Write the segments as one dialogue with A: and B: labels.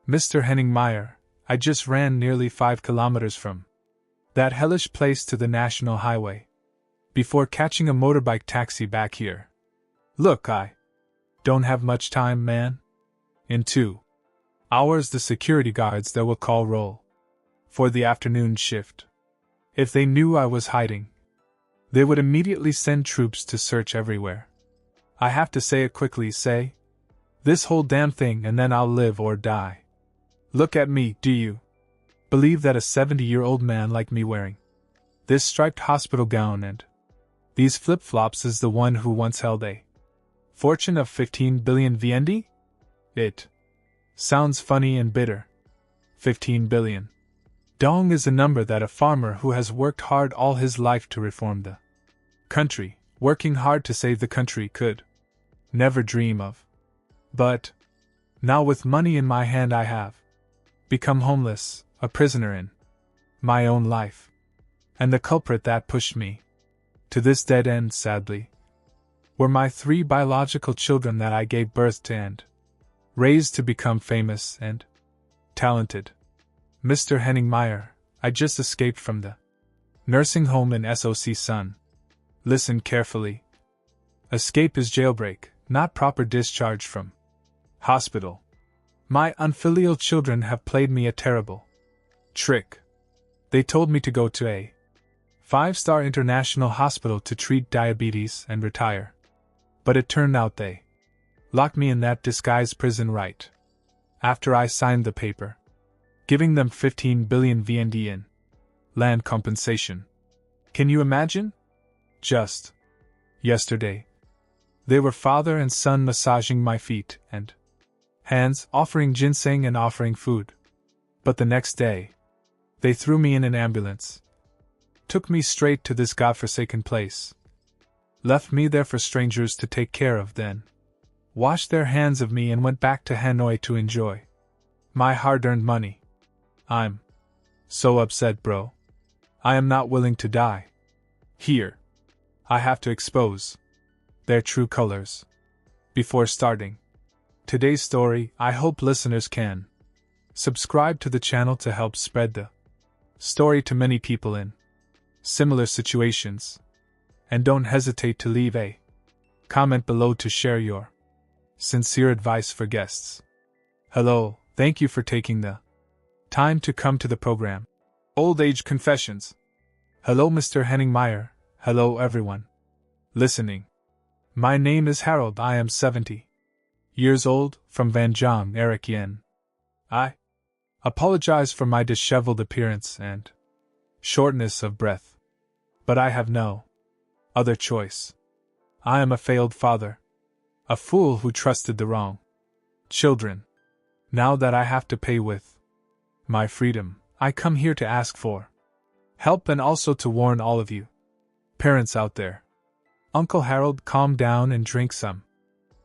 A: Mr. Henning Meyer, I just ran nearly 5 kilometers from that hellish place to the National Highway, before catching a motorbike taxi back here. Look, I don't have much time, man. In 2 hours the security guards there will call roll for the afternoon shift. If they knew I was hiding, they would immediately send troops to search everywhere. I have to say it quickly, say this whole damn thing, and then I'll live or die. Look at me, do you believe that a 70-year-old man like me wearing this striped hospital gown and these flip-flops is the one who once held a fortune of 15 billion VND? It sounds funny and bitter. 15 billion. Dong is a number that a farmer who has worked hard all his life to reform the country, working hard to save the country, could never dream of. But now with money in my hand I have become homeless, a prisoner in my own life. And the culprit that pushed me to this dead end, sadly, were my 3 biological children that I gave birth to and raised to become famous and talented. Mr. Henning Meyer, I just escaped from the nursing home in SOC, son. Listen carefully. Escape is jailbreak, not proper discharge from hospital. My unfilial children have played me a terrible trick. They told me to go to a 5-star international hospital to treat diabetes and retire. But it turned out they locked me in that disguised prison right after I signed the paper, giving them 15 billion VND in land compensation. Can you imagine? Just yesterday, they were father and son massaging my feet and hands, offering ginseng and offering food. But the next day, they threw me in an ambulance, took me straight to this godforsaken place, left me there for strangers to take care of, then washed their hands of me and went back to Hanoi to enjoy my hard-earned money. I'm so upset, bro. I am not willing to die here. I have to expose their true colors before starting today's story. I hope listeners can subscribe to the channel to help spread the story to many people in similar situations, and don't hesitate to leave a comment below to share your sincere advice for guests. Hello, thank you for taking the time to come to the program. Old Age Confessions. Hello, Mr. Henning Meyer. Hello, everyone listening. My name is Harold. I am 70 years old, from Van Jong, Eric Yen. I apologize for my disheveled appearance and shortness of breath, but I have no other choice. I am a failed father, a fool who trusted the wrong children. Now that I have to pay with my freedom, I come here to ask for help and also to warn all of you parents out there. Uncle Harold, calm down and drink some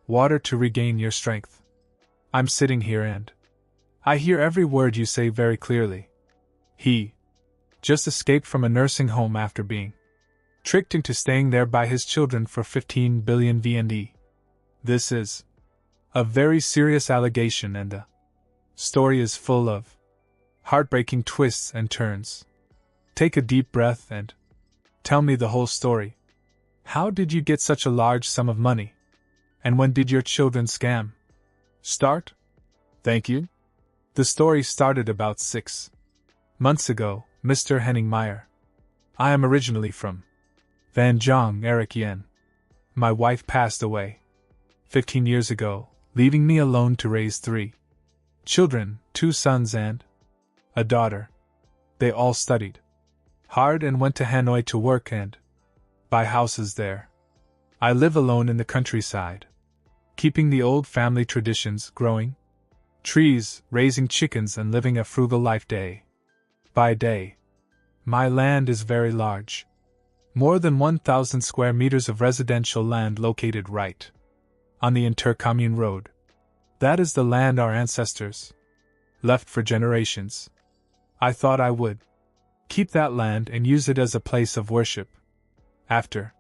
A: water to regain your strength. I'm sitting here and I hear every word you say very clearly. He just escaped from a nursing home after being tricked into staying there by his children for 15 billion VND. This is a very serious allegation, and the story is full of heartbreaking twists and turns. Take a deep breath and tell me the whole story. How did you get such a large sum of money? And when did your children's scam start? Thank you. The story started about 6 months ago, Mr. Henning Meyer. I am originally from Van Jong, Eric Yen. My wife passed away 15 years ago, leaving me alone to raise 3 children, 2 sons and a daughter. They all studied hard and went to Hanoi to work and buy houses there. I live alone in the countryside, keeping the old family traditions, growing trees, raising chickens, and living a frugal life day by day. My land is very large. More than 1,000 square meters of residential land located right on the intercommune road. That is the land our ancestors left for generations. I thought I would keep that land and use it as a place of worship. After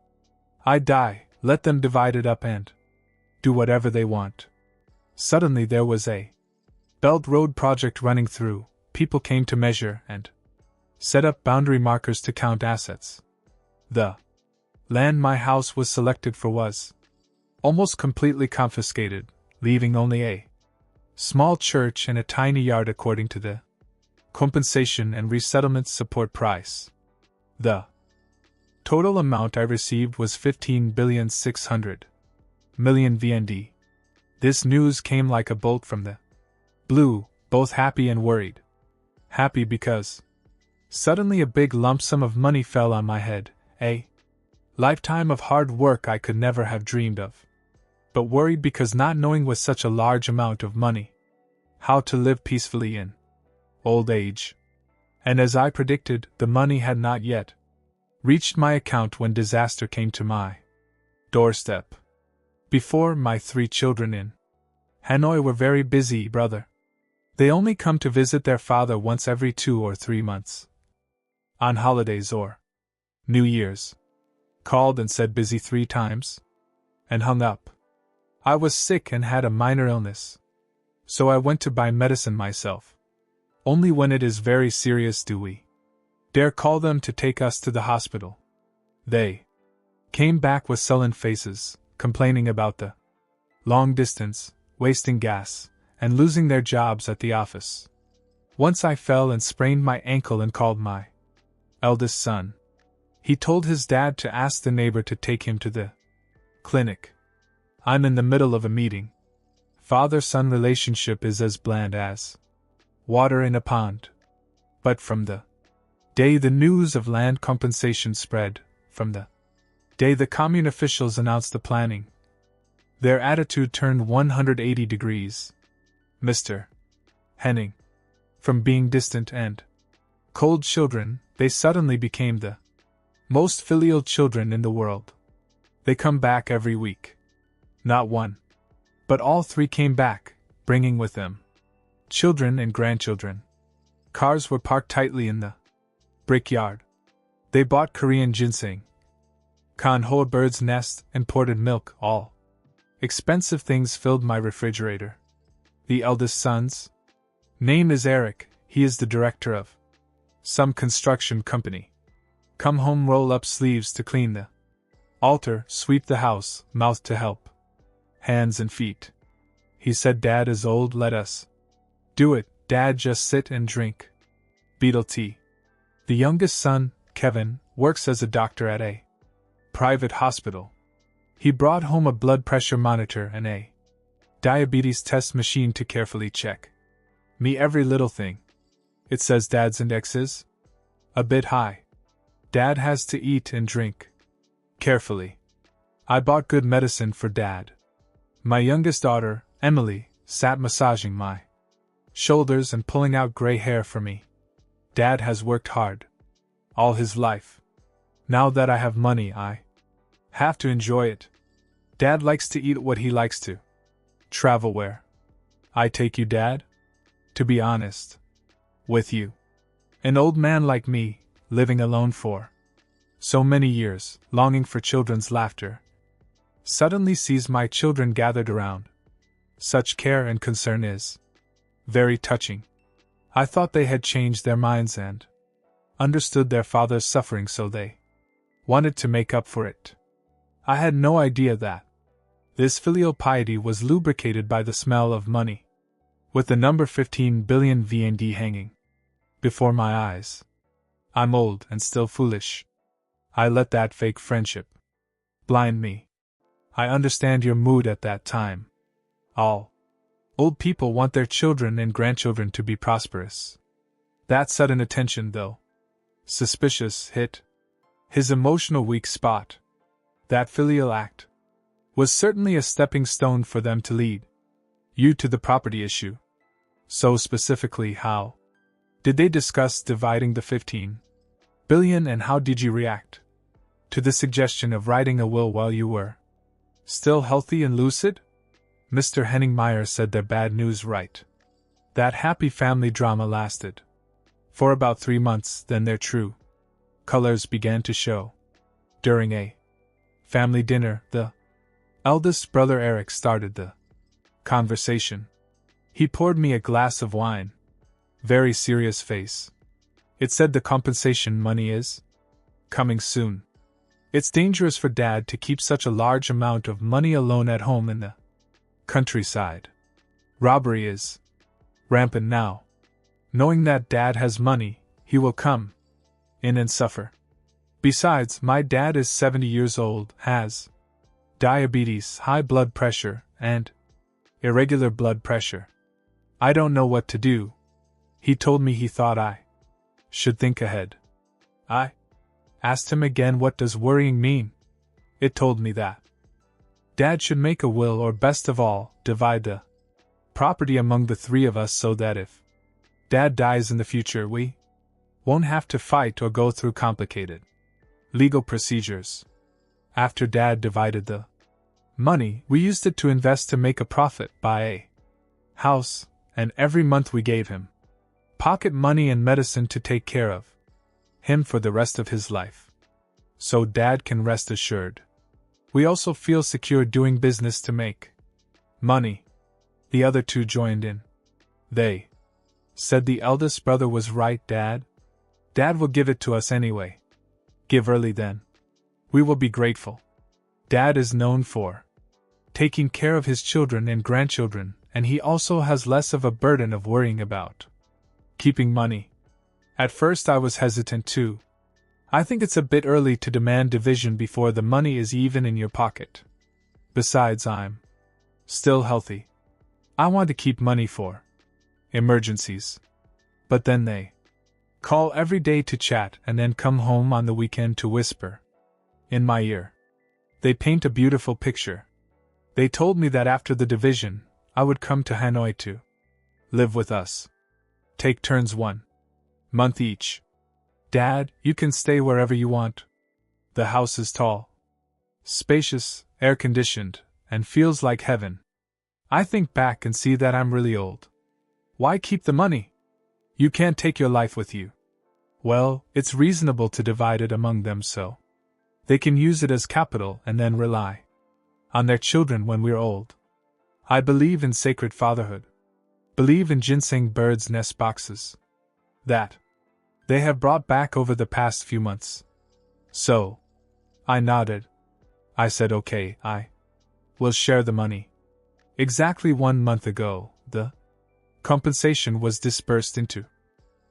A: I die, let them divide it up and do whatever they want. Suddenly there was a Belt Road project running through, people came to measure and set up boundary markers to count assets. The land my house was selected for was almost completely confiscated, leaving only a small church and a tiny yard according to the compensation and resettlement support price. The total amount I received was 15,600,000,000 VND. This news came like a bolt from the blue, both happy and worried. Happy because suddenly a big lump sum of money fell on my head, a lifetime of hard work I could never have dreamed of. But worried because not knowing with such a large amount of money how to live peacefully in old age. And as I predicted, the money had not yet reached my account when disaster came to my doorstep. Before, my 3 children in Hanoi were very busy, brother. They only come to visit their father once every 2 or 3 months. On holidays or New Year's. Called and said busy 3 times. And hung up. I was sick and had a minor illness. So I went to buy medicine myself. Only when it is very serious do we dare call them to take us to the hospital. They came back with sullen faces, complaining about the long distance, wasting gas, and losing their jobs at the office. Once I fell and sprained my ankle and called my eldest son. He told his dad to ask the neighbor to take him to the clinic. I'm in the middle of a meeting. Father-son relationship is as bland as water in a pond. But from the day the news of land compensation spread, from the day the commune officials announced the planning, their attitude turned 180 degrees. Mr. Henning. From being distant and cold children, they suddenly became the most filial children in the world. They come back every week. Not one, but all 3 came back, bringing with them children and grandchildren. Cars were parked tightly in the brickyard. They bought Korean ginseng, Kanho bird's nest, and imported milk. All expensive things filled my refrigerator. The eldest son's name is Eric. He is the director of some construction company. Come home, roll up sleeves to clean the altar, sweep the house, mouth to help hands and feet. He said, Dad is old, let us do it. Dad, just sit and drink beetle tea. The youngest son, Kevin, works as a doctor at a private hospital. He brought home a blood pressure monitor and a diabetes test machine to carefully check me every little thing. It says Dad's index is a bit high. Dad has to eat and drink carefully. I bought good medicine for Dad. My youngest daughter, Emily, sat massaging my shoulders and pulling out gray hair for me. Dad has worked hard all his life. Now that I have money, I have to enjoy it. Dad likes to eat what he likes to travel where I take you, Dad? To be honest with you, an old man like me, living alone for so many years, longing for children's laughter, suddenly sees my children gathered around. Such care and concern is very touching. I thought they had changed their minds and understood their father's suffering, so they wanted to make up for it. I had no idea that this filial piety was lubricated by the smell of money, with the number 15 billion VND hanging before my eyes. I'm old and still foolish. I let that fake friendship blind me. I understand your mood at that time. All old people want their children and grandchildren to be prosperous. That sudden attention, though suspicious, hit his emotional weak spot. That filial act was certainly a stepping stone for them to lead you to the property issue. So specifically, how did they discuss dividing the 15 billion, and how did you react to the suggestion of writing a will while you were still healthy and lucid? Mr. Henningmeyer said their bad news right. That happy family drama lasted for about 3 months, then their true colors began to show. During a family dinner, the eldest brother Eric started the conversation. He poured me a glass of wine. Very serious face. It said the compensation money is coming soon. It's dangerous for Dad to keep such a large amount of money alone at home in the countryside. Robbery is rampant now. Knowing that Dad has money, he will come in and suffer. Besides, my dad is 70 years old, has diabetes, high blood pressure, and irregular blood pressure. I don't know what to do. He told me he thought I should think ahead. I asked him again, what does worrying mean? It told me that Dad should make a will, or best of all, divide the property among the three of us so that if Dad dies in the future, we won't have to fight or go through complicated legal procedures. After Dad divided the money, we used it to invest to make a profit, buy a house, and every month we gave him pocket money and medicine to take care of him for the rest of his life. So Dad can rest assured. We also feel secure doing business to make money. The other two joined in. They said the eldest brother was right, Dad. Dad will give it to us anyway. Give early then. We will be grateful. Dad is known for taking care of his children and grandchildren, and he also has less of a burden of worrying about keeping money. At first I was hesitant too. I think it's a bit early to demand division before the money is even in your pocket. Besides, I'm still healthy. I want to keep money for emergencies. But then they call every day to chat and then come home on the weekend to whisper in my ear. They paint a beautiful picture. They told me that after the division, I would come to Hanoi to live with us. Take turns 1 month each. Dad, you can stay wherever you want. The house is tall, spacious, air-conditioned, and feels like heaven. I think back and see that I'm really old. Why keep the money? You can't take your life with you. Well, it's reasonable to divide it among them so they can use it as capital and then rely on their children when we're old. I believe in sacred fatherhood. Believe in ginseng birds' nest boxes that they have brought back over the past few months. So, I nodded. I said, okay, I will share the money. Exactly 1 month ago, the compensation was dispersed into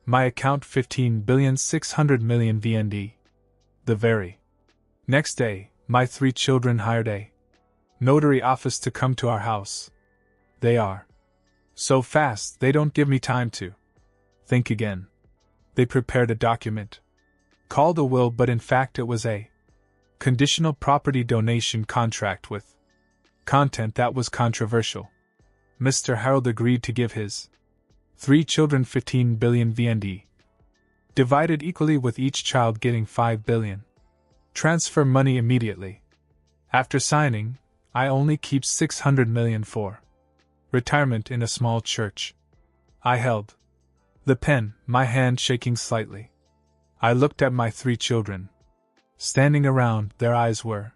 A: my account, 15,600,000,000 VND. The very next day, my 3 children hired a notary office to come to our house. They are so fast they don't give me time to think again. They prepared a document called a will, but in fact it was a conditional property donation contract with content that was controversial. Mr. Harold agreed to give his 3 children 15 billion VND, divided equally with each child getting 5 billion. Transfer money immediately. After signing, I only keep 600 million for retirement in a small church. I held the pen, my hand shaking slightly. I looked at my 3 children. Standing around, their eyes were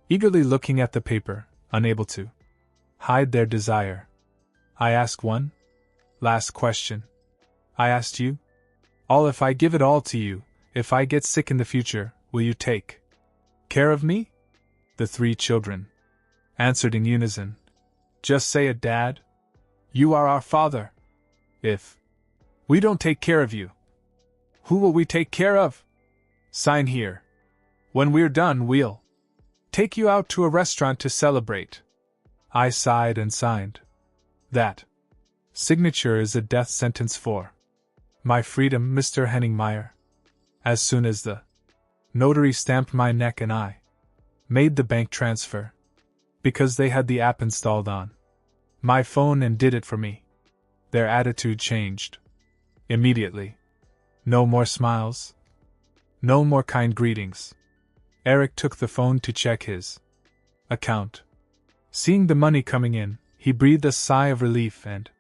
A: eagerly looking at the paper, unable to hide their desire. I asked one last question. I asked you all, if I give it all to you, if I get sick in the future, will you take care of me? The 3 children answered in unison. Just say it, Dad. You are our father. If we don't take care of you, who will we take care of? Sign here. When we're done, we'll take you out to a restaurant to celebrate. I sighed and signed. That signature is a death sentence for my freedom, Mr. Henningmeyer. As soon as the notary stamped my neck and I made the bank transfer, because they had the app installed on my phone and did it for me, their attitude changed immediately. No more smiles. No more kind greetings. Eric took the phone to check his account. Seeing the money coming in, he breathed a sigh of relief and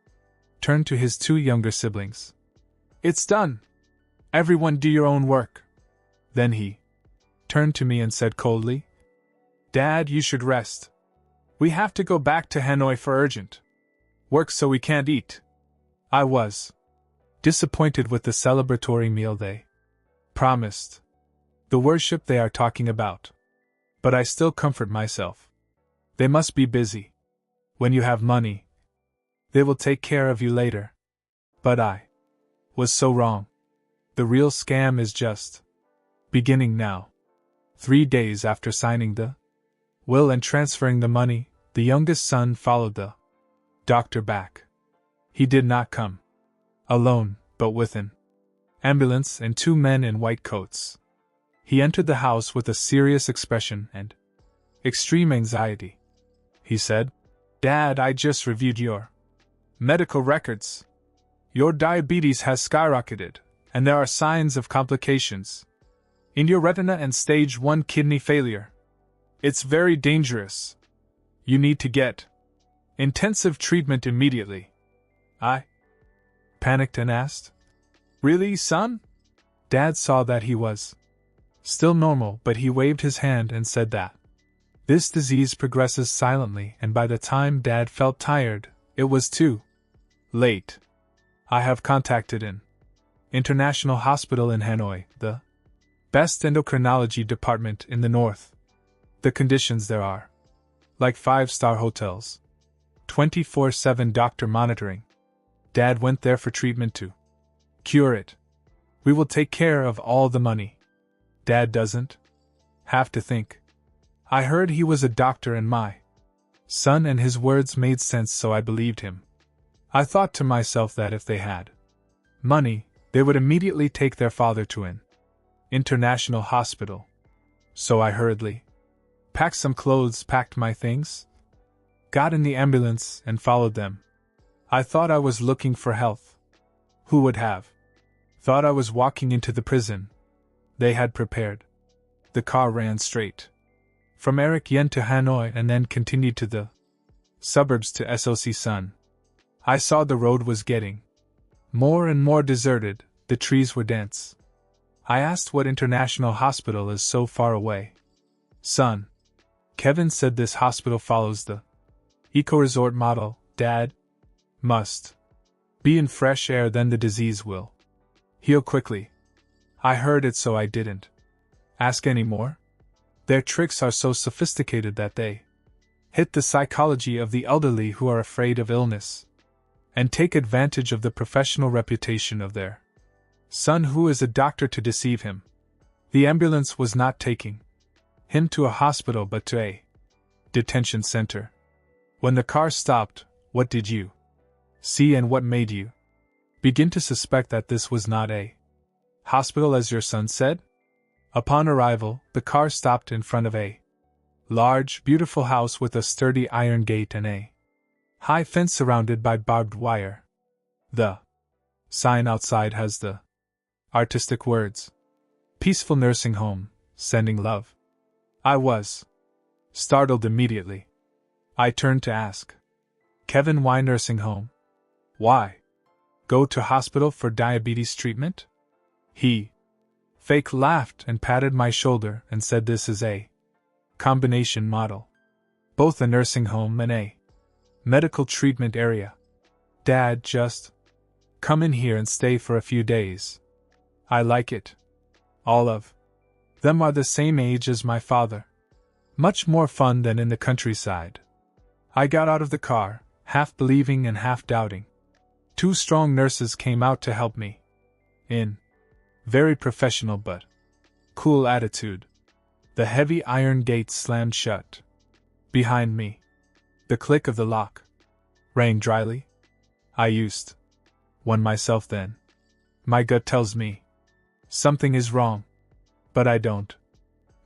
A: turned to his 2 younger siblings. It's done. Everyone do your own work. Then he turned to me and said coldly, Dad, you should rest. We have to go back to Hanoi for urgent Work so we can't eat. I was disappointed with the celebratory meal they promised, the worship they are talking about. But I still comfort myself. They must be busy. When you have money, they will take care of you later. But I was so wrong. The real scam is just beginning now. 3 days after signing the will and transferring the money, the youngest son followed the doctor back. He did not come alone, but with an ambulance and 2 men in white coats. He entered the house with a serious expression and extreme anxiety. He said, "Dad, I just reviewed your medical records. Your diabetes has skyrocketed, and there are signs of complications in your retina and stage 1 kidney failure. It's very dangerous. You need to get intensive treatment immediately." I panicked and asked, "Really, son?" Dad saw that he was still normal, but he waved his hand and said that this disease progresses silently, and by the time Dad felt tired, it was too late. I have contacted an international hospital in Hanoi, the best endocrinology department in the north. The conditions there are like 5-star hotels. 24/7 doctor monitoring. Dad went there for treatment to cure it. We will take care of all the money. Dad doesn't have to think. I heard he was a doctor and my son, and his words made sense, so I believed him. I thought to myself that if they had money, they would immediately take their father to an international hospital. So I hurriedly packed some clothes, packed my things, got in the ambulance, and followed them. I thought I was looking for health. Who would have thought I was walking into the prison they had prepared? The car ran straight from Eric Yen to Hanoi and then continued to the suburbs to SOC Sun. I saw the road was getting more and more deserted, the trees were dense. I asked what international hospital is so far away. "Son," Kevin said, "this hospital follows the eco-resort model. Dad must be in fresh air, then the disease will heal quickly." I heard it, so I didn't ask any more. Their tricks are so sophisticated that they hit the psychology of the elderly who are afraid of illness, and take advantage of the professional reputation of their son, who is a doctor, to deceive him. The ambulance was not taking him to a hospital but to a detention center. When the car stopped, what did you see, and what made you begin to suspect that this was not a hospital, as your son said? Upon arrival, the car stopped in front of a large, beautiful house with a sturdy iron gate and a high fence surrounded by barbed wire. The sign outside has the artistic words, "Peaceful Nursing Home, Sending Love." I was startled immediately. I turned to ask Kevin, why nursing home? Why go to hospital for diabetes treatment? He fake laughed and patted my shoulder and said, "This is a combination model. Both a nursing home and a medical treatment area. Dad, just come in here and stay for a few days. I like it. All of them are the same age as my father. Much more fun than in the countryside." I got out of the car, half believing and half doubting. 2 strong nurses came out to help me. In very professional but cool attitude. The heavy iron gate slammed shut behind me. The click of the lock rang dryly. I used one myself then. My gut tells me something is wrong, but I don't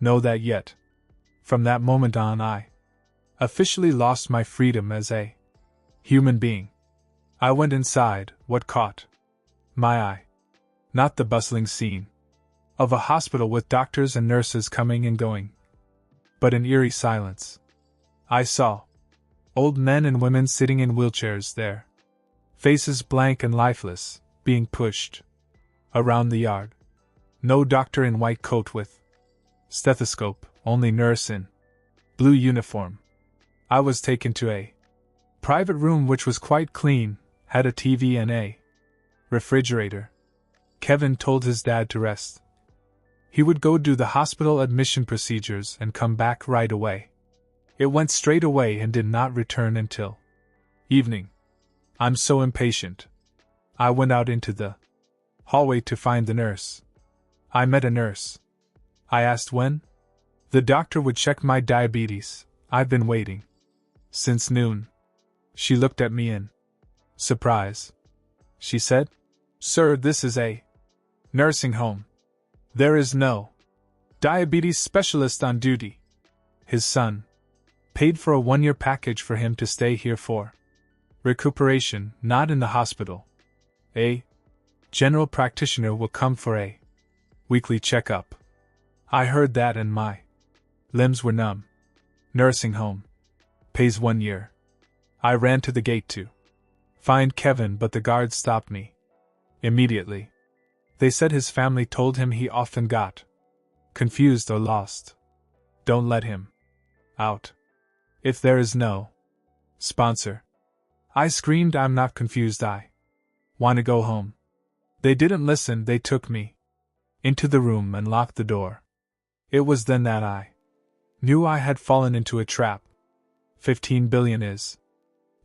A: know that yet. From that moment on, I officially lost my freedom as a human being. I went inside. What caught my eye? Not the bustling scene of a hospital with doctors and nurses coming and going, but an eerie silence. I saw old men and women sitting in wheelchairs, their faces blank and lifeless, being pushed around the yard. No doctor in white coat with stethoscope, only nurse in blue uniform. I was taken to a Private room which was quite clean, had a TV and a refrigerator. Kevin told his dad to rest. He would go do the hospital admission procedures and come back right away. It went straight away and did not return until evening. I'm so impatient. I went out into the hallway to find the nurse. I met a nurse. I asked when the doctor would check my diabetes. I've been waiting since noon. She looked at me in surprise. She said, "Sir, this is a nursing home. There is no diabetes specialist on duty." His son paid for a 1-year package for him to stay here for recuperation, not in the hospital. A general practitioner will come for a weekly checkup. I heard that and my limbs were numb. Nursing home pays 1 year. I ran to the gate to find Kevin, but the guards stopped me immediately. They said his family told him he often got confused or lost. Don't let him out if there is no sponsor. I screamed, "I'm not confused, I want to go home." They didn't listen. They took me into the room and locked the door. It was then that I knew I had fallen into a trap. 15 billion is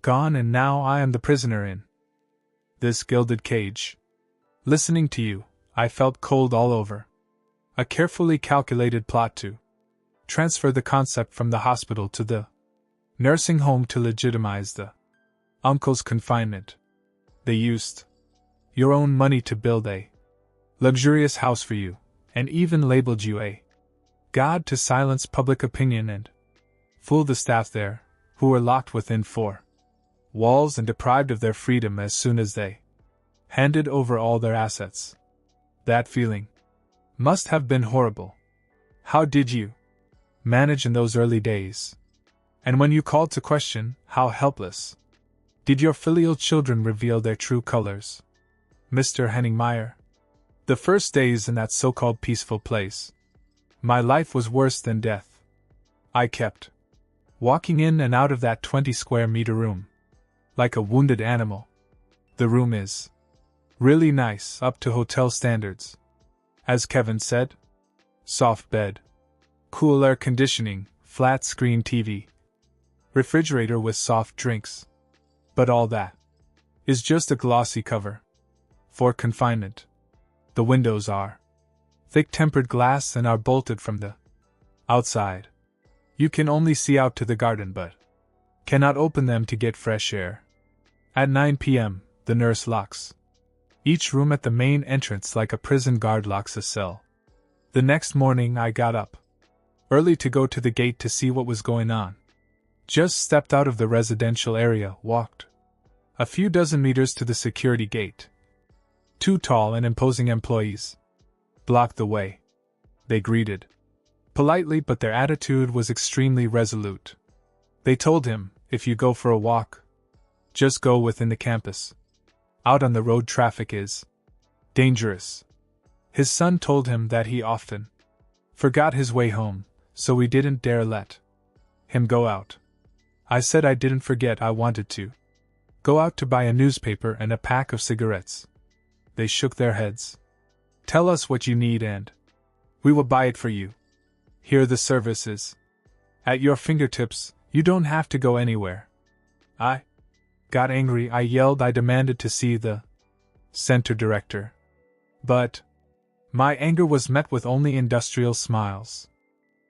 A: gone, and now I am the prisoner in this gilded cage. Listening to you, I felt cold all over. A carefully calculated plot to transfer the concept from the hospital to the nursing home to legitimize the uncle's confinement. They used your own money to build a luxurious house for you, and even labeled you a god to silence public opinion and fool the staff there, who were locked within 4 walls and deprived of their freedom as soon as they handed over all their assets. That feeling must have been horrible. How did you manage in those early days? And when you called to question, how helpless did your filial children reveal their true colors? Mr. Henningmeyer. The first days in that so-called peaceful place, my life was worse than death. I kept walking in and out of that 20-square-meter room like a wounded animal. The room is really nice, up to hotel standards. As Kevin said, soft bed, cool air conditioning, flat screen TV, refrigerator with soft drinks. But all that is just a glossy cover for confinement. The windows are thick tempered glass and are bolted from the outside. You can only see out to the garden but cannot open them to get fresh air. At 9 p.m., the nurse locks each room at the main entrance like a prison guard locks a cell. The next morning I got up early to go to the gate to see what was going on. Just stepped out of the residential area, walked a few dozen meters to the security gate. 2 tall and imposing employees blocked the way. They greeted politely, but their attitude was extremely resolute. They told him, "If you go for a walk, just go within the campus. Out on the road traffic is dangerous." His son told him that he often forgot his way home, so we didn't dare let him go out. I said I didn't forget, I wanted to go out to buy a newspaper and a pack of cigarettes. They shook their heads. "Tell us what you need and we will buy it for you. Here the service is at your fingertips, you don't have to go anywhere." I got angry. I yelled. I demanded to see the center director. But my anger was met with only industrial smiles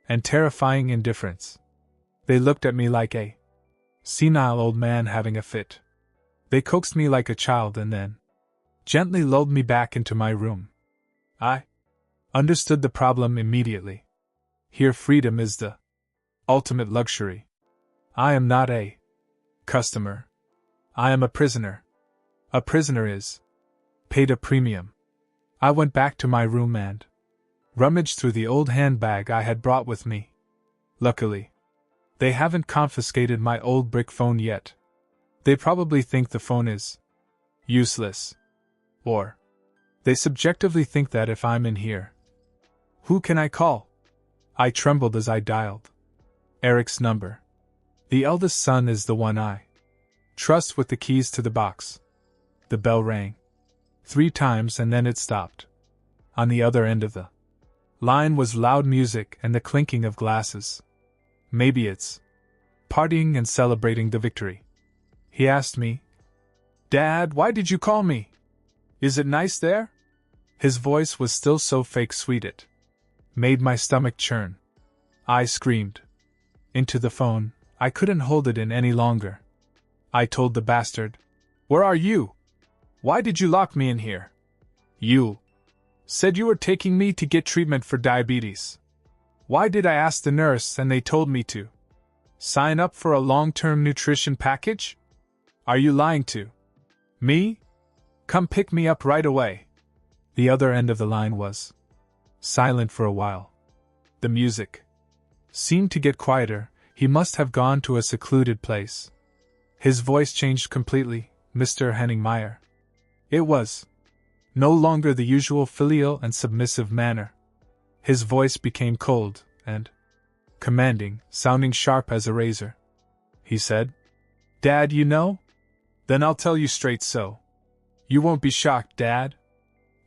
A: and terrifying indifference. They looked at me like a senile old man having a fit. They coaxed me like a child and then gently lulled me back into my room. I understood the problem immediately. Here freedom is the ultimate luxury. I am not a customer. I am a prisoner. A prisoner is paid a premium. I went back to my room and rummaged through the old handbag I had brought with me. Luckily, they haven't confiscated my old brick phone yet. They probably think the phone is useless. Or they subjectively think that if I'm in here, who can I call? I trembled as I dialed Eric's number. The eldest son is the one I Trust with the keys to the box. The bell rang 3 times and then it stopped. On the other end of the line was loud music and the clinking of glasses. Maybe it's partying and celebrating the victory. He asked me, "Dad, why did you call me? Is it nice there?" His voice was still so fake sweet it made my stomach churn. I screamed into the phone. I couldn't hold it in any longer. I told the bastard, "Where are you? Why did you lock me in here? You said you were taking me to get treatment for diabetes. Why did I ask the nurse and they told me to sign up for a long-term nutrition package? Are you lying to me? Come pick me up right away." The other end of the line was silent for a while. The music seemed to get quieter. He must have gone to a secluded place. His voice changed completely, "Mr. Henningmeyer." It was no longer the usual filial and submissive manner. His voice became cold and commanding, sounding sharp as a razor. He said, "Dad, you know? Then I'll tell you straight so. You won't be shocked, Dad.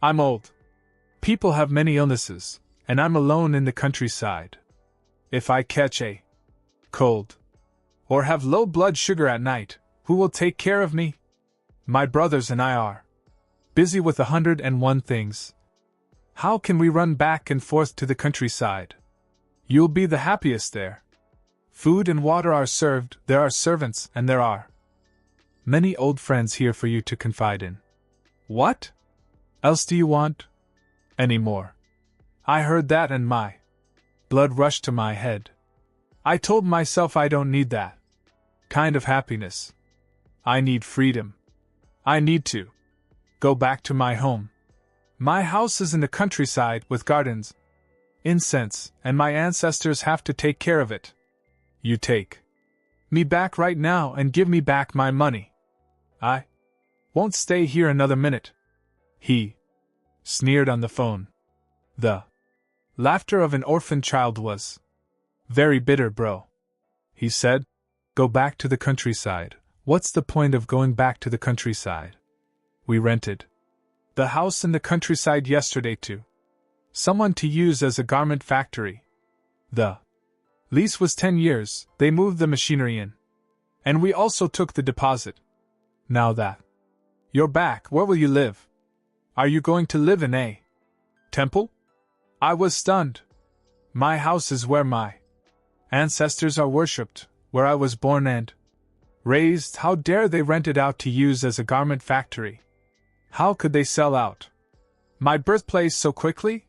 A: I'm old. People have many illnesses, and I'm alone in the countryside. If I catch a cold, or have low blood sugar at night, who will take care of me? My brothers and I are busy with 101 things. How can we run back and forth to the countryside? You'll be the happiest there. Food and water are served, there are servants, and there are many old friends here for you to confide in. What else do you want? Any more?" I heard that and my blood rushed to my head. I told myself I don't need that kind of happiness. I need freedom. I need to go back to my home. My house is in the countryside with gardens, incense, and my ancestors have to take care of it. You take me back right now and give me back my money. I won't stay here another minute." He sneered on the phone. The laughter of an orphan child was very bitter, bro. He said, "Go back to the countryside. What's the point of going back to the countryside? We rented the house in the countryside yesterday to someone to use as a garment factory. The lease was 10 years, they moved the machinery in. And we also took the deposit. Now that you're back, where will you live? Are you going to live in a temple?" I was stunned. My house is where my ancestors are worshipped, where I was born and raised. How dare they rent it out to use as a garment factory? How could they sell out my birthplace so quickly?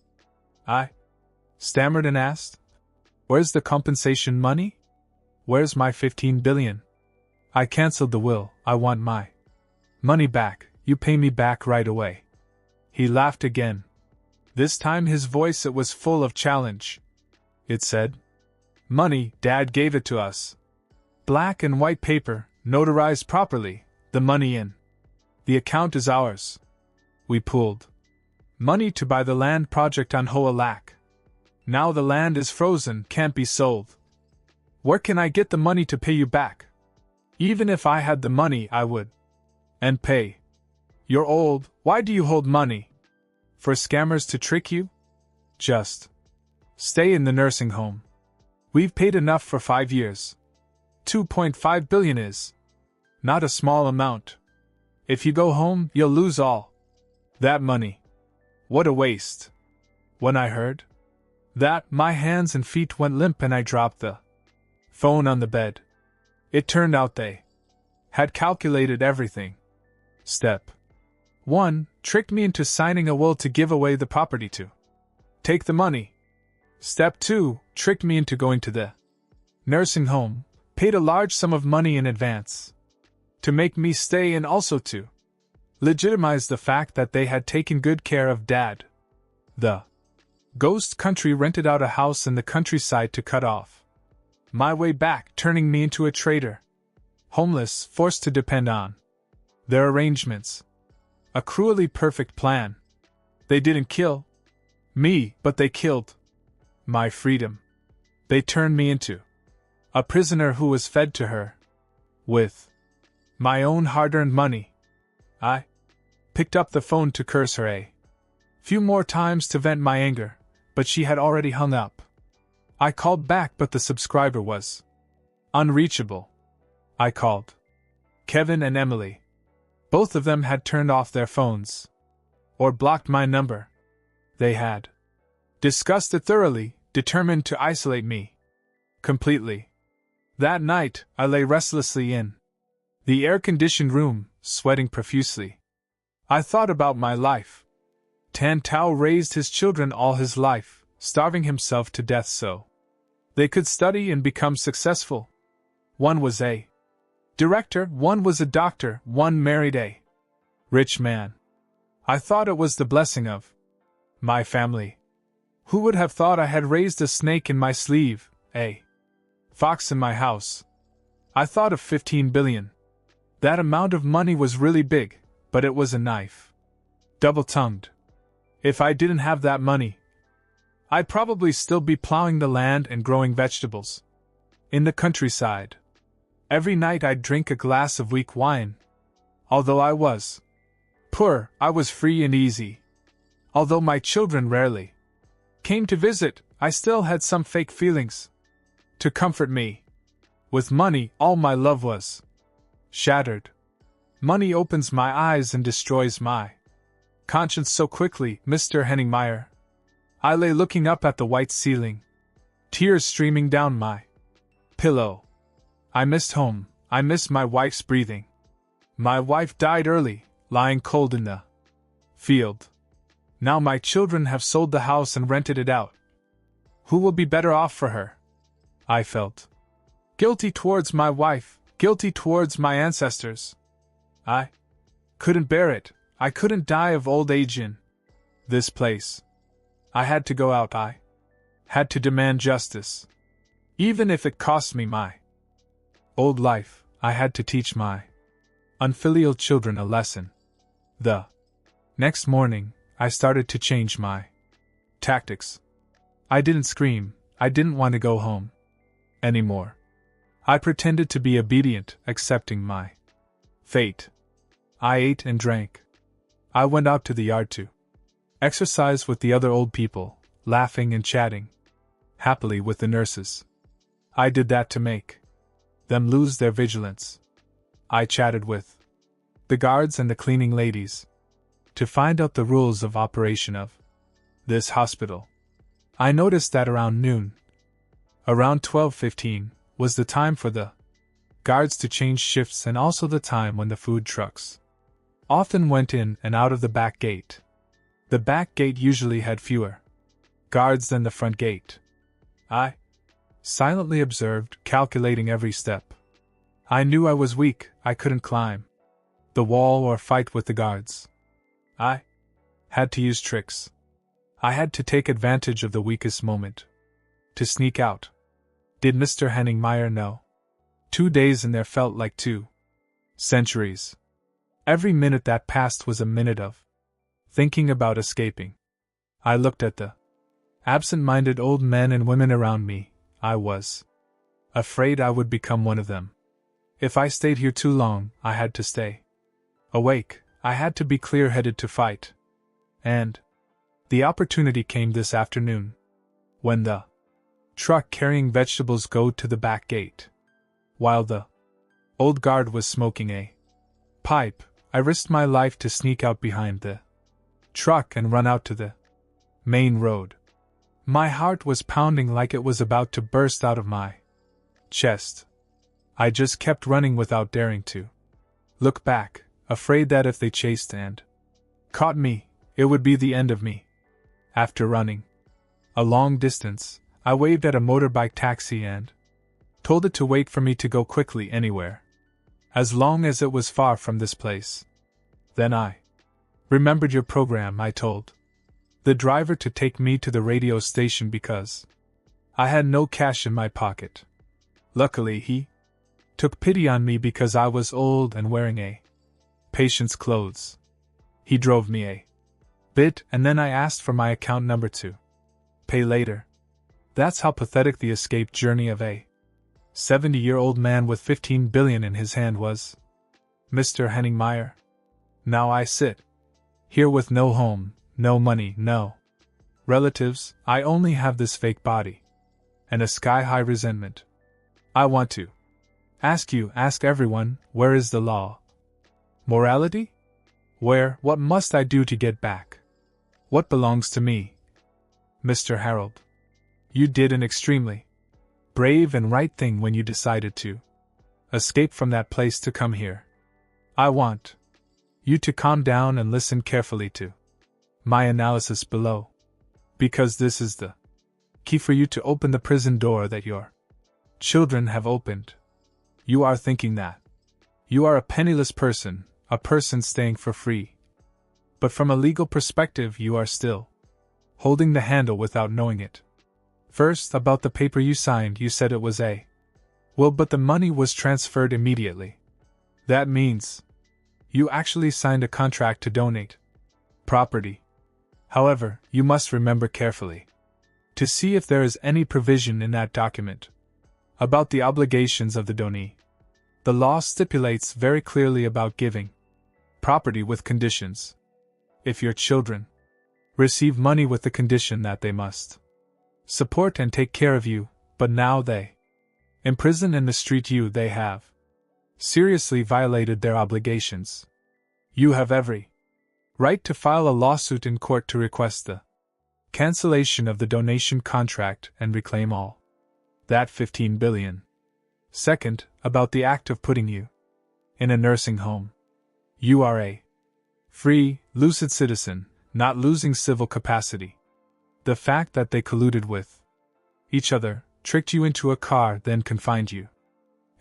A: I stammered and asked, "Where's the compensation money? Where's my 15 billion? I cancelled the will, I want my money back, you pay me back right away." He laughed again. This time his voice it was full of challenge. It said, "Money, Dad gave it to us. Black and white paper, notarized properly, the money in the account is ours. We pooled money to buy the land project on Hoa Lac. Now the land is frozen, can't be sold. Where can I get the money to pay you back? Even if I had the money, I would and pay. You're old, why do you hold money? For scammers to trick you? Just stay in the nursing home. We've paid enough for 5 years. 2.5 billion is not a small amount. If you go home, you'll lose all that money. What a waste." When I heard that, my hands and feet went limp and I dropped the phone on the bed. It turned out they had calculated everything. Step 1. Tricked me into signing a will to give away the property to take the money. Step 2. Tricked me into going to the nursing home, paid a large sum of money in advance to make me stay and also to legitimize the fact that they had taken good care of Dad. The ghost country rented out a house in the countryside to cut off my way back, turning me into a traitor. Homeless, forced to depend on their arrangements. A cruelly perfect plan. They didn't kill me, but they killed my freedom. They turned me into a prisoner who was fed to her with My own hard-earned money. I picked up the phone to curse her a few more times to vent my anger, but she had already hung up. I called back, but the subscriber was unreachable. I called Kevin and Emily. Both of them had turned off their phones, or blocked my number. They had discussed it thoroughly, determined to isolate me completely. That night, I lay restlessly in the air-conditioned room, sweating profusely. I thought about my life. Tan Tao raised his children all his life, starving himself to death so they could study and become successful. One was a director, one was a doctor, one married a rich man. I thought it was the blessing of my family. Who would have thought I had raised a snake in my sleeve, a fox in my house? I thought of 15 billion. That amount of money was really big, but it was a knife. Double-tongued. If I didn't have that money, I'd probably still be plowing the land and growing vegetables in the countryside. Every night I'd drink a glass of weak wine. Although I was poor, I was free and easy. Although my children rarely came to visit, I still had some fake feelings to comfort me. With money, all my love was shattered. Money opens my eyes and destroys my conscience so quickly, Mr. Henningmeyer. I lay looking up at the white ceiling, tears streaming down my pillow. I missed home, I missed my wife's breathing. My wife died early, lying cold in the field. Now my children have sold the house and rented it out. Who will be better off for her? I felt guilty towards my wife, guilty towards my ancestors. I couldn't bear it. I couldn't die of old age in this place. I had to go out. I had to demand justice. Even if it cost me my old life, I had to teach my unfilial children a lesson. The next morning, I started to change my tactics. I didn't scream. I didn't want to go home anymore. I pretended to be obedient, accepting my fate. I ate and drank. I went out to the yard to exercise with the other old people, laughing and chatting happily with the nurses. I did that to make them lose their vigilance. I chatted with the guards and the cleaning ladies to find out the rules of operation of this hospital. I noticed that around noon, around 12:15, was the time for the guards to change shifts and also the time when the food trucks often went in and out of the back gate. The back gate usually had fewer guards than the front gate. I silently observed, calculating every step. I knew I was weak. I couldn't climb the wall or fight with the guards. I had to use tricks. I had to take advantage of the weakest moment to sneak out. Did Mr. Henningmeyer know? 2 days in there felt like 2 centuries. Every minute that passed was a minute of thinking about escaping. I looked at the absent-minded old men and women around me. I was afraid I would become one of them. If I stayed here too long, I had to stay awake. I had to be clear-headed to fight. And the opportunity came this afternoon, when the truck carrying vegetables go to the back gate. While the old guard was smoking a pipe, I risked my life to sneak out behind the truck and run out to the main road. My heart was pounding like it was about to burst out of my chest. I just kept running without daring to look back, afraid that if they chased and caught me, it would be the end of me. After running a long distance, I waved at a motorbike taxi and told it to wait for me to go quickly anywhere, as long as it was far from this place. Then I remembered your program. I told the driver to take me to the radio station because I had no cash in my pocket. Luckily, he took pity on me because I was old and wearing a patient's clothes. He drove me a bit, and then I asked for my account number to pay later. That's how pathetic the escape journey of a 70-year-old man with 15 billion in his hand was. Mr. Henningmeyer. Now I sit here with no home, no money, no relatives. I only have this fake body. And a sky-high resentment. I want to ask everyone, where is the law? Morality? Where, what must I do to get back what belongs to me? Mr. Harold, you did an extremely brave and right thing when you decided to escape from that place to come here. I want you to calm down and listen carefully to my analysis below, because this is the key for you to open the prison door that your children have opened. You are thinking that you are a penniless person, a person staying for free. But from a legal perspective, you are still holding the handle without knowing it. First, about the paper you signed, you said it was a will, but the money was transferred immediately. That means you actually signed a contract to donate property. However, you must remember carefully to see if there is any provision in that document about the obligations of the donee. The law stipulates very clearly about giving property with conditions. If your children receive money with the condition that they must support and take care of you, but now they imprison and mistreat you, they have seriously violated their obligations. You have every right to file a lawsuit in court to request the cancellation of the donation contract and reclaim all that 15 billion. Second, about the act of putting you in a nursing home. You are a free, lucid citizen, not losing civil capacity. The fact that they colluded with each other, tricked you into a car, then confined you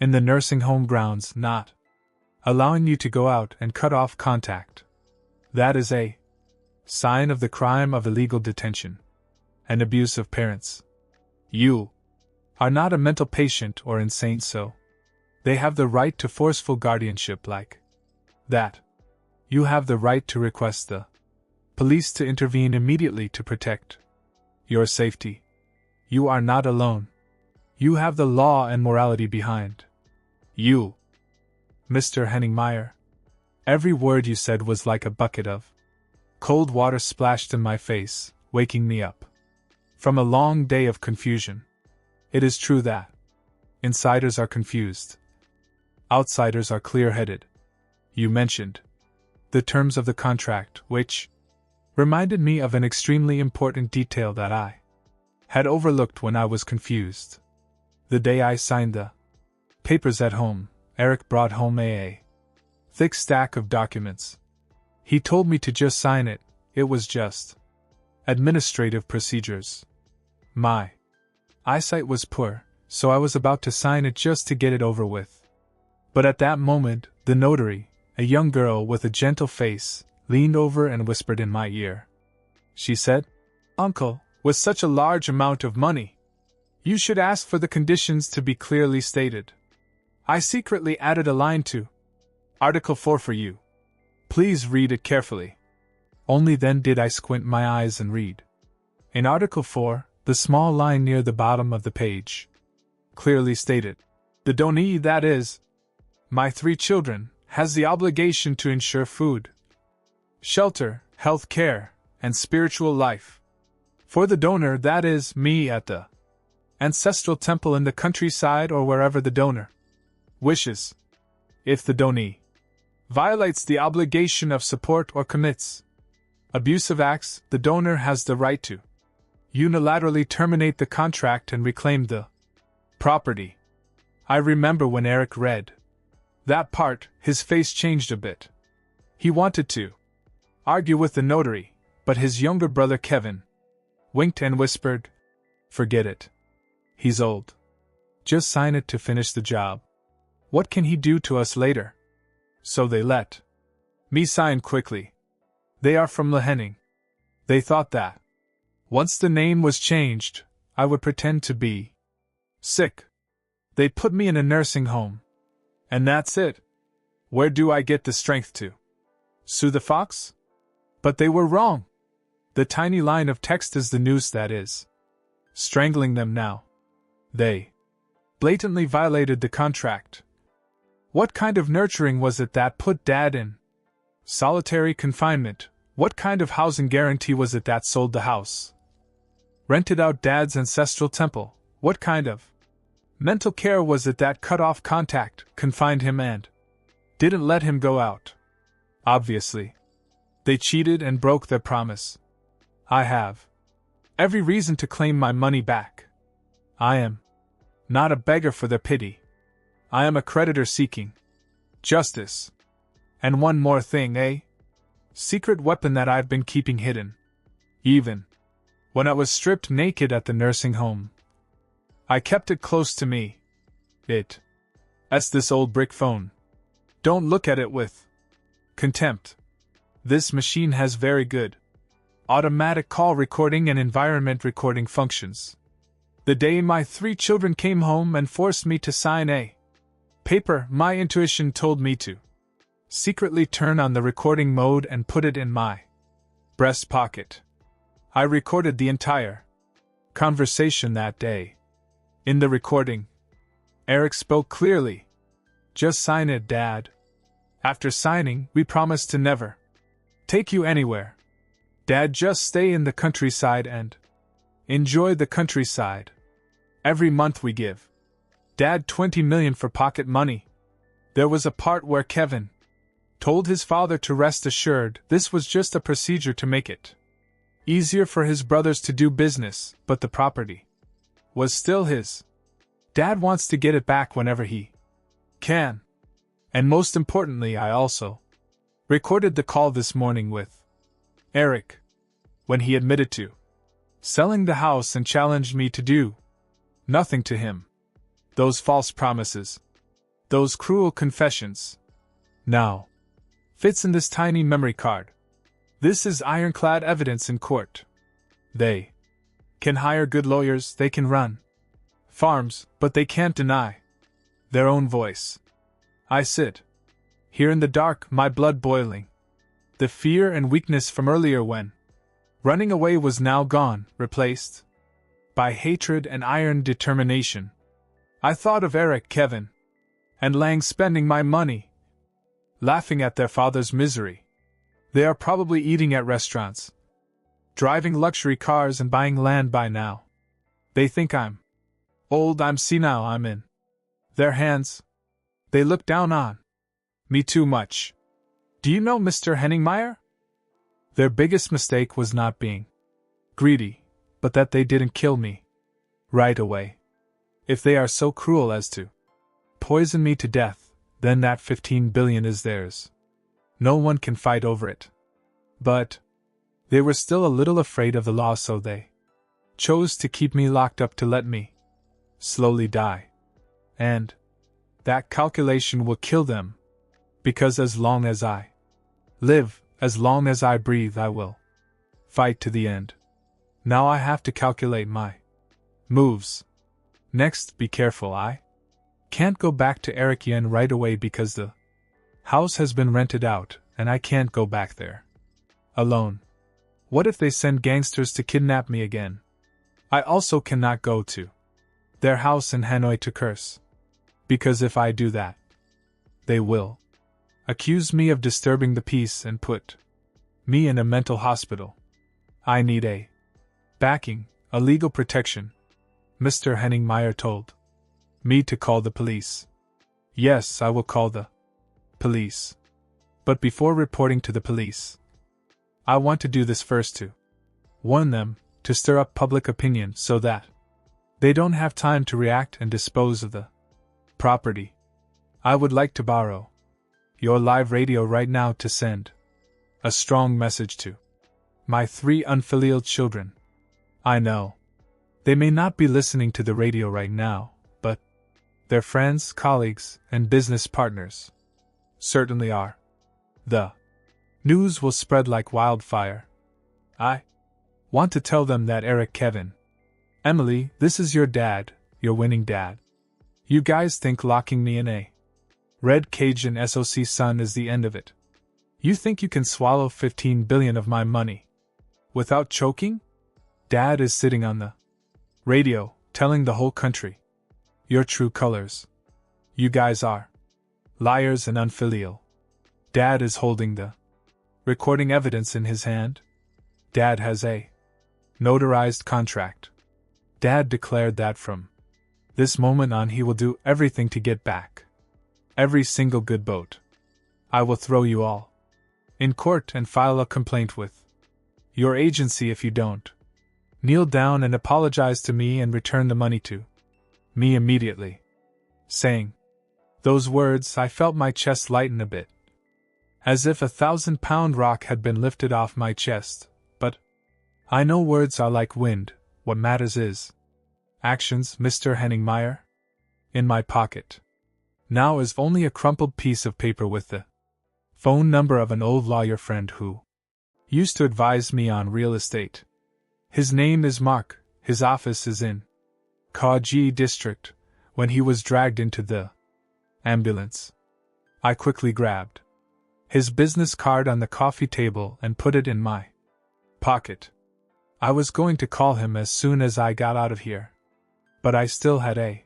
A: in the nursing home grounds, not allowing you to go out and cut off contact. That is a sign of the crime of illegal detention and abuse of parents. You are not a mental patient or insane, so they have the right to forceful guardianship like that. You have the right to request the police to intervene immediately to protect your safety. You are not alone. You have the law and morality behind you. Mr. Henningmeyer, every word you said was like a bucket of cold water splashed in my face, waking me up from a long day of confusion. It is true that insiders are confused. Outsiders are clear-headed. You mentioned the terms of the contract, which reminded me of an extremely important detail that I had overlooked when I was confused. The day I signed the papers at home, Eric brought home a thick stack of documents. He told me to just sign it. It was just administrative procedures. My eyesight was poor, so I was about to sign it just to get it over with. But at that moment, the notary, a young girl with a gentle face, leaned over and whispered in my ear. She said, "Uncle, with such a large amount of money, you should ask for the conditions to be clearly stated. I secretly added a line to Article 4 for you. Please read it carefully." Only then did I squint my eyes and read. In Article 4, the small line near the bottom of the page clearly stated, "The donee, that is, my 3 children, has the obligation to ensure food, shelter, health care, and spiritual life for the donor, that is, me, at the ancestral temple in the countryside or wherever the donor wishes. If the donee violates the obligation of support or commits abusive acts, the donor has the right to unilaterally terminate the contract and reclaim the property." I remember when Eric read that part, his face changed a bit. He wanted to argue with the notary, but his younger brother Kevin winked and whispered, "Forget it. He's old. Just sign it to finish the job. What can he do to us later?" So they let me sign quickly. They are from Lehenning. They thought that once the name was changed, I would pretend to be sick. They put me in a nursing home. And that's it. Where do I get the strength to sue the fox? But they were wrong. The tiny line of text is the noose that is strangling them now. They blatantly violated the contract. What kind of nurturing was it that put Dad in solitary confinement? What kind of housing guarantee was it that sold the house? Rented out Dad's ancestral temple? What kind of mental care was it that cut off contact, confined him and didn't let him go out? Obviously, they cheated and broke their promise. I have every reason to claim my money back. I am not a beggar for their pity. I am a creditor seeking justice. And one more thing, secret weapon that I've been keeping hidden. Even when I was stripped naked at the nursing home, I kept it close to me. It's this old brick phone. Don't look at it with contempt. This machine has very good automatic call recording and environment recording functions. The day my 3 children came home and forced me to sign a paper, my intuition told me to secretly turn on the recording mode and put it in my breast pocket. I recorded the entire conversation that day. In the recording, Eric spoke clearly. Just sign it, Dad. After signing, we promise to never take you anywhere. Dad, just stay in the countryside and enjoy the countryside. Every month we give Dad 20 million for pocket money. There was a part where Kevin told his father to rest assured this was just a procedure to make it easier for his brothers to do business, but the property was still his. Dad wants to get it back whenever he can. And most importantly, I also recorded the call this morning with Eric when he admitted to selling the house and challenged me to do nothing to him. Those false promises, those cruel confessions, now fits in this tiny memory card. This is ironclad evidence in court. They can hire good lawyers, they can run farms, but they can't deny their own voice. I sit here in the dark, my blood boiling. The fear and weakness from earlier when running away was now gone, replaced by hatred and iron determination. I thought of Eric, Kevin, and Lang spending my money, laughing at their father's misery. They are probably eating at restaurants, driving luxury cars and buying land by now. They think I'm old, I'm senile, I'm in their hands. They look down on me too much. Do you know Mr. Henningmeyer? Their biggest mistake was not being greedy, but that they didn't kill me right away. If they are so cruel as to poison me to death, then that 15 billion is theirs. No one can fight over it. But they were still a little afraid of the law, so they chose to keep me locked up to let me slowly die. And that calculation will kill them, because as long as I live, as long as I breathe, I will fight to the end. Now I have to calculate my moves. Next, be careful, I can't go back to Eric Yen right away because the house has been rented out, and I can't go back there alone. What if they send gangsters to kidnap me again? I also cannot go to their house in Hanoi to curse, because if I do that, they will accuse me of disturbing the peace and put me in a mental hospital. I need a backing, a legal protection. Mr. Henningmeyer told me to call the police. Yes, I will call the police. But before reporting to the police, I want to do this first to warn them, to stir up public opinion so that they don't have time to react and dispose of the property. I would like to borrow your live radio right now to send a strong message to my 3 unfilial children. I know they may not be listening to the radio right now, but their friends, colleagues, and business partners certainly are. The news will spread like wildfire. I want to tell them that Eric, Kevin, Emily, this is your dad, your winning dad. You guys think locking me in a red cage in SOC Sun is the end of it. You think you can swallow 15 billion of my money without choking? Dad is sitting on the radio, telling the whole country your true colors. You guys are Liars and unfilial. Dad is holding the recording evidence in his hand. Dad has a notarized contract. Dad declared that from this moment on he will do everything to get back every single good boat. I will throw you all in court and file a complaint with your agency if you don't. Kneel down and apologize to me and return the money to me immediately. Saying those words, I felt my chest lighten a bit, as if a 1,000-pound rock had been lifted off my chest. But I know words are like wind, what matters is actions, Mr. Henningmeyer. In my pocket now is only a crumpled piece of paper with the phone number of an old lawyer friend who used to advise me on real estate. His name is Mark, his office is in Kaji District. When he was dragged into the ambulance, I quickly grabbed his business card on the coffee table and put it in my pocket. I was going to call him as soon as I got out of here, but I still had a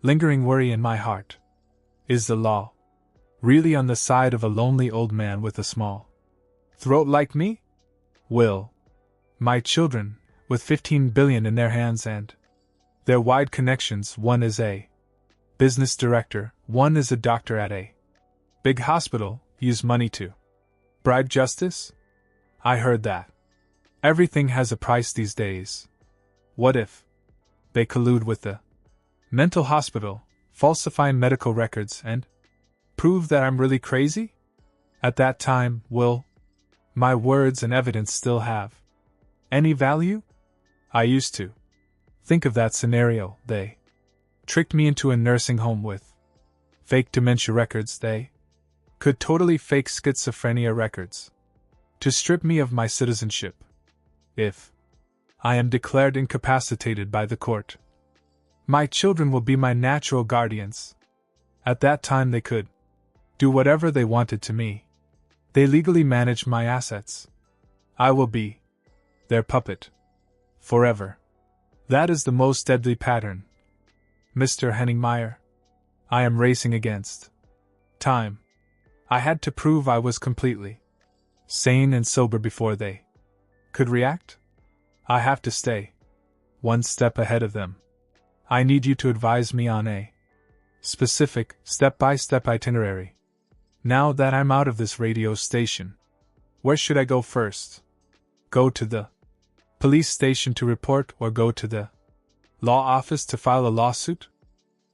A: lingering worry in my heart. Is the law really on the side of a lonely old man with a small throat like me? Will my children, with 15 billion in their hands and their wide connections, one is a business director, one is a doctor at a big hospital, use money to bribe justice? I heard that everything has a price these days. What if they collude with the mental hospital, falsify medical records, and prove that I'm really crazy? At that time, will my words and evidence still have any value? I used to think of that scenario. They tricked me into a nursing home with fake dementia records. They could totally fake schizophrenia records to strip me of my citizenship. If I am declared incapacitated by the court, my children will be my natural guardians. At that time they could do whatever they wanted to me. They legally manage my assets. I will be their puppet forever. That is the most deadly pattern. Mr. Henningmeyer, I am racing against time. I had to prove I was completely sane and sober before they could react. I have to stay one step ahead of them. I need you to advise me on a specific, step-by-step itinerary. Now that I'm out of this radio station, where should I go first? Go to the police station to report, or go to the law office to file a lawsuit?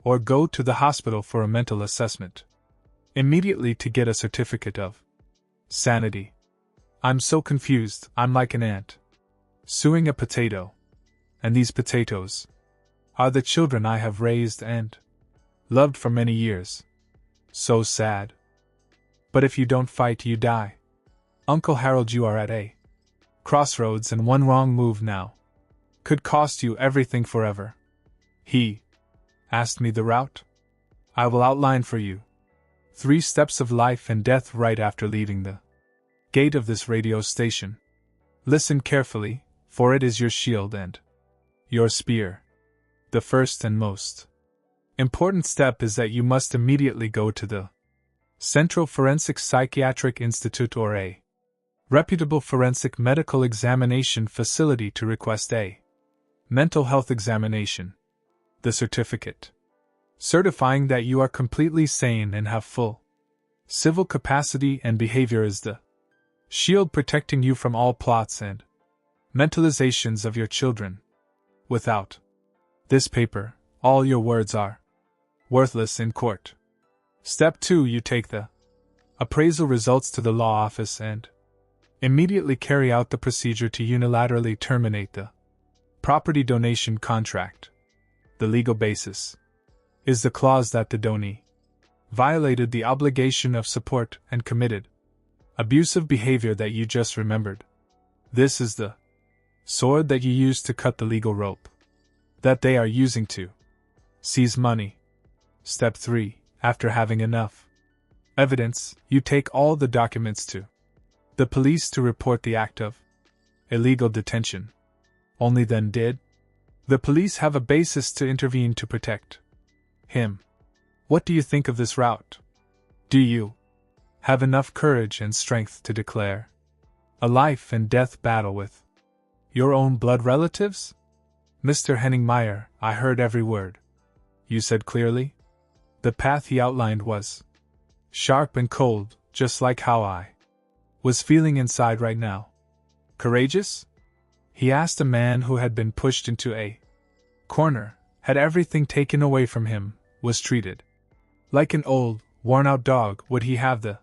A: Or go to the hospital for a mental assessment immediately to get a certificate of sanity? I'm so confused, I'm like an ant suing a potato. And these potatoes are the children I have raised and loved for many years. So sad. But if you don't fight, you die. Uncle Harold, you are at a crossroads, and one wrong move now could cost you everything forever. He asked me the route. I will outline for you 3 steps of life and death right after leaving the gate of this radio station. Listen carefully, for it is your shield and your spear. The first and most important step is that you must immediately go to the Central Forensic Psychiatric Institute or a reputable forensic medical examination facility to request a mental health examination. The certificate certifying that you are completely sane and have full civil capacity and behavior is the shield protecting you from all plots and mentalizations of your children. Without this paper, all your words are worthless in court. Step 2, you take the appraisal results to the law office and immediately carry out the procedure to unilaterally terminate the property donation contract. The legal basis is the clause that the donee violated the obligation of support and committed abusive behavior that you just remembered. This is the sword that you use to cut the legal rope that they are using to seize money. Step 3. After having enough evidence, you take all the documents to the police to report the act of illegal detention. Only then did the police have a basis to intervene to protect him. What do you think of this route? Do you have enough courage and strength to declare a life and death battle with your own blood relatives? Mr. Henningmeyer, I heard every word you said clearly. The path he outlined was sharp and cold, just like how I was feeling inside right now. Courageous? He asked a man who had been pushed into a corner, had everything taken away from him, was treated like an old, worn-out dog. Would he have the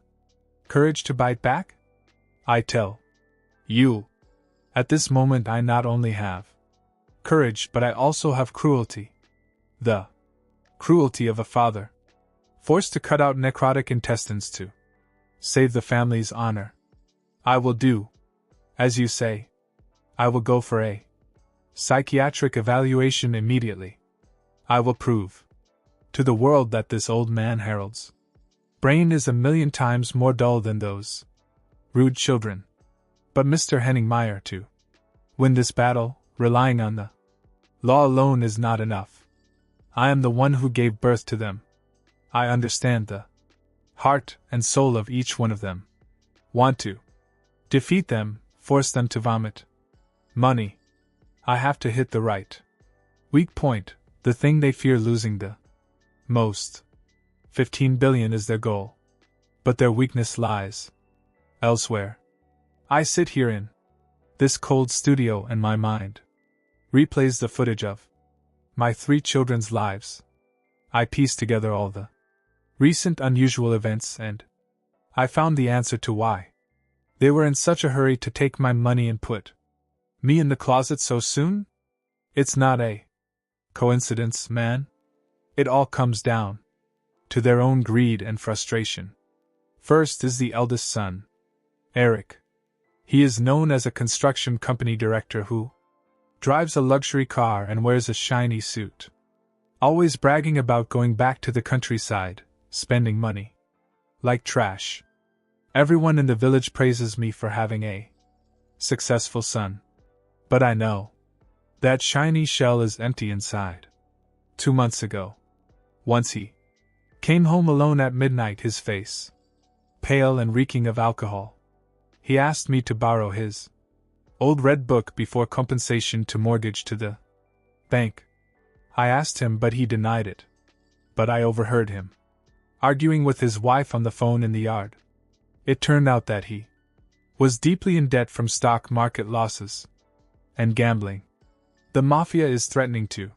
A: courage to bite back? I tell you, at this moment I not only have courage, but I also have cruelty. The cruelty of a father, forced to cut out necrotic intestines to save the family's honor. I will do as you say. I will go for a psychiatric evaluation immediately. I will prove to the world that this old man Harold's brain is 1,000,000 times more dull than those rude children. But Mr. Henningmeyer, to win this battle, relying on the law alone is not enough. I am the one who gave birth to them. I understand the heart and soul of each one of them. Want to defeat them, force them to vomit money. I have to hit the right weak point, the thing they fear losing the most. 15 billion is their goal. But their weakness lies elsewhere. I sit here in this cold studio and my mind replays the footage of my 3 children's lives. I piece together all the recent unusual events and I found the answer to why they were in such a hurry to take my money and put me in the closet so soon. It's not a coincidence, man. It all comes down to their own greed and frustration. First is the eldest son, Eric. He is known as a construction company director who drives a luxury car and wears a shiny suit, always bragging about going back to the countryside, spending money like trash. Everyone in the village praises me for having a successful son. But I know that shiny shell is empty inside. 2 months ago, once he came home alone at midnight, his face pale and reeking of alcohol. He asked me to borrow his old red book before compensation to mortgage to the bank. I asked him, but he denied it. But I overheard him arguing with his wife on the phone in the yard. It turned out that he was deeply in debt from stock market losses and gambling. The mafia is threatening to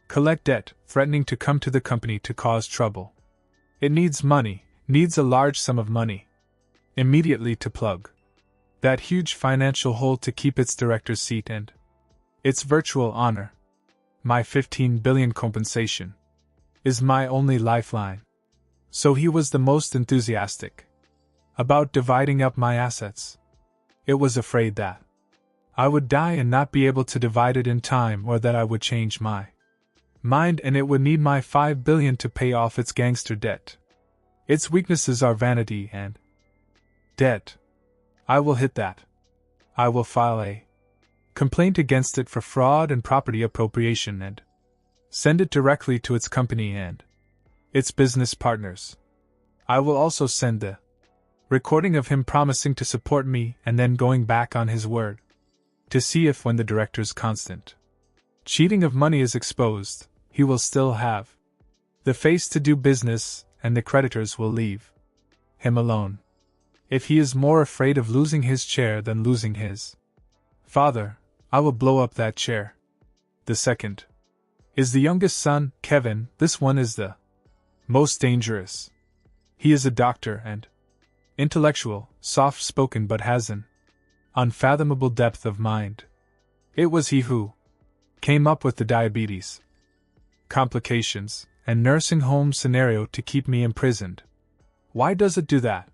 A: collect debt, threatening to come to the company to cause trouble. It needs money, needs a large sum of money, immediately to plug that huge financial hole to keep its director's seat and its virtual honor. My 15 billion compensation is my only lifeline. So he was the most enthusiastic about dividing up my assets. It was afraid that I would die and not be able to divide it in time, or that I would change my mind and it would need my 5 billion to pay off its gangster debt. Its weaknesses are vanity and debt. I will hit that. I will file a complaint against it for fraud and property appropriation and send it directly to its company and its business partners. I will also send the recording of him promising to support me and then going back on his word, to see if, when the director's constant cheating of money is exposed, he will still have the face to do business and the creditors will leave him alone. If he is more afraid of losing his chair than losing his father, I will blow up that chair. The second is the youngest son, Kevin. This one is the most dangerous. He is a doctor and intellectual, soft-spoken, but has an unfathomable depth of mind. It was he who came up with the diabetes, complications, and nursing home scenario to keep me imprisoned. Why does it do that?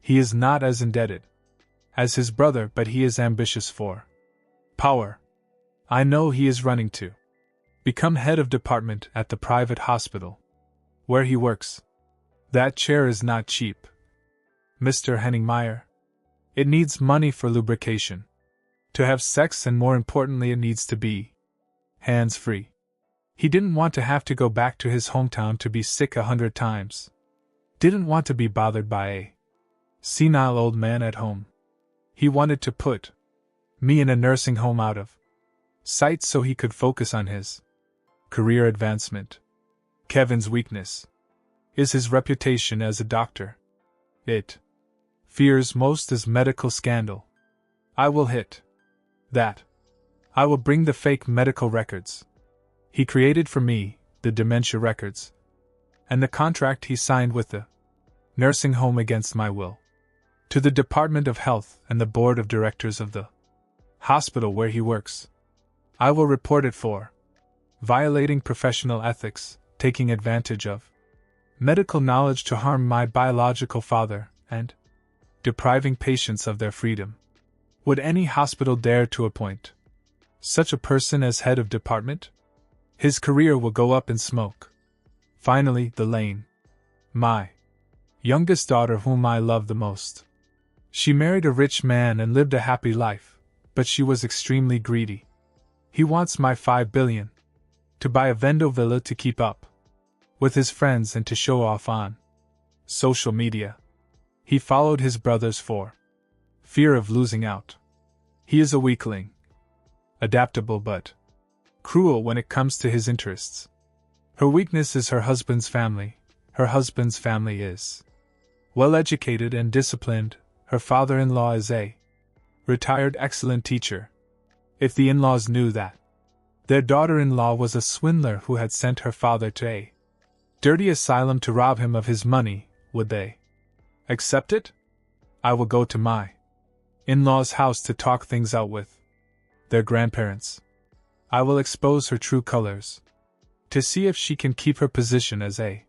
A: He is not as indebted as his brother, but he is ambitious for power. I know he is running to become head of department at the private hospital where he works. That chair is not cheap, Mr. Henningmeyer. It needs money for lubrication, to have sex, and more importantly, it needs to be hands-free. He didn't want to have to go back to his hometown to be sick 100 times. Didn't want to be bothered by a senile old man at home. He wanted to put me in a nursing home out of sight so he could focus on his career advancement. Kevin's weakness is his reputation as a doctor. It fears most is medical scandal. I will hit that. I will bring the fake medical records he created for me, the dementia records, and the contract he signed with the nursing home against my will, to the Department of Health and the board of directors of the hospital where he works. I will report it for violating professional ethics, taking advantage of medical knowledge to harm my biological father, and depriving patients of their freedom. Would any hospital dare to appoint such a person as head of department? His career will go up in smoke. Finally, the Lane, my youngest daughter whom I love the most. She married a rich man and lived a happy life, but she was extremely greedy. He wants my $5 billion to buy a Vendo villa to keep up with his friends and to show off on social media. He followed his brothers for fear of losing out. He is a weakling, adaptable but cruel when it comes to his interests. Her weakness is her husband's family. Her husband's family is well educated and disciplined. Her father-in-law is a retired excellent teacher. If the in-laws knew that their daughter-in-law was a swindler who had sent her father to a dirty asylum to rob him of his money, would they accept it? I will go to my in-laws' house to talk things out with their grandparents. I will expose her true colors, to see if she can keep her position as a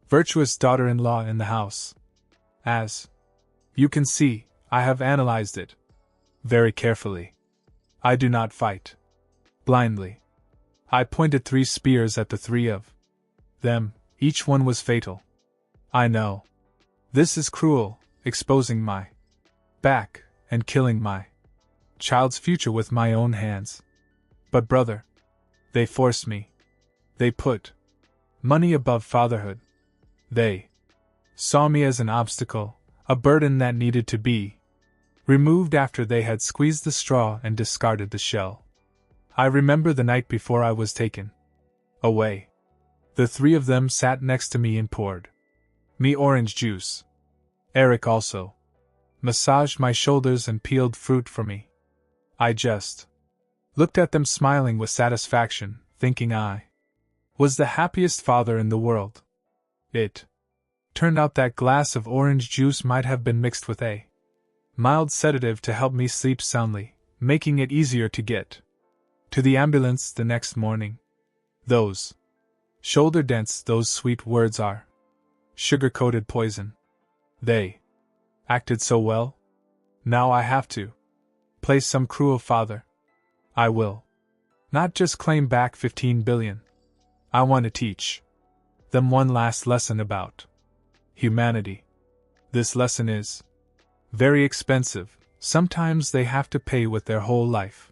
A: virtuous daughter-in-law in the house. As you can see, I have analyzed it very carefully. I do not fight blindly. I pointed 3 spears at the 3 of them, each one was fatal. I know this is cruel, exposing my back and killing my child's future with my own hands. But brother, they forced me. They put money above fatherhood. They saw me as an obstacle, a burden that needed to be removed after they had squeezed the straw and discarded the shell. I remember the night before I was taken away. The 3 of them sat next to me and poured me orange juice. Eric also massaged my shoulders and peeled fruit for me. I just looked at them smiling with satisfaction, thinking I was the happiest father in the world. It turned out that glass of orange juice might have been mixed with a mild sedative to help me sleep soundly, making it easier to get to the ambulance the next morning. Those shoulder dents, those sweet words are sugar-coated poison. They acted so well. Now I have to play some cruel father. I will not just claim back 15 billion. I want to teach them one last lesson about humanity. This lesson is very expensive. Sometimes they have to pay with their whole life.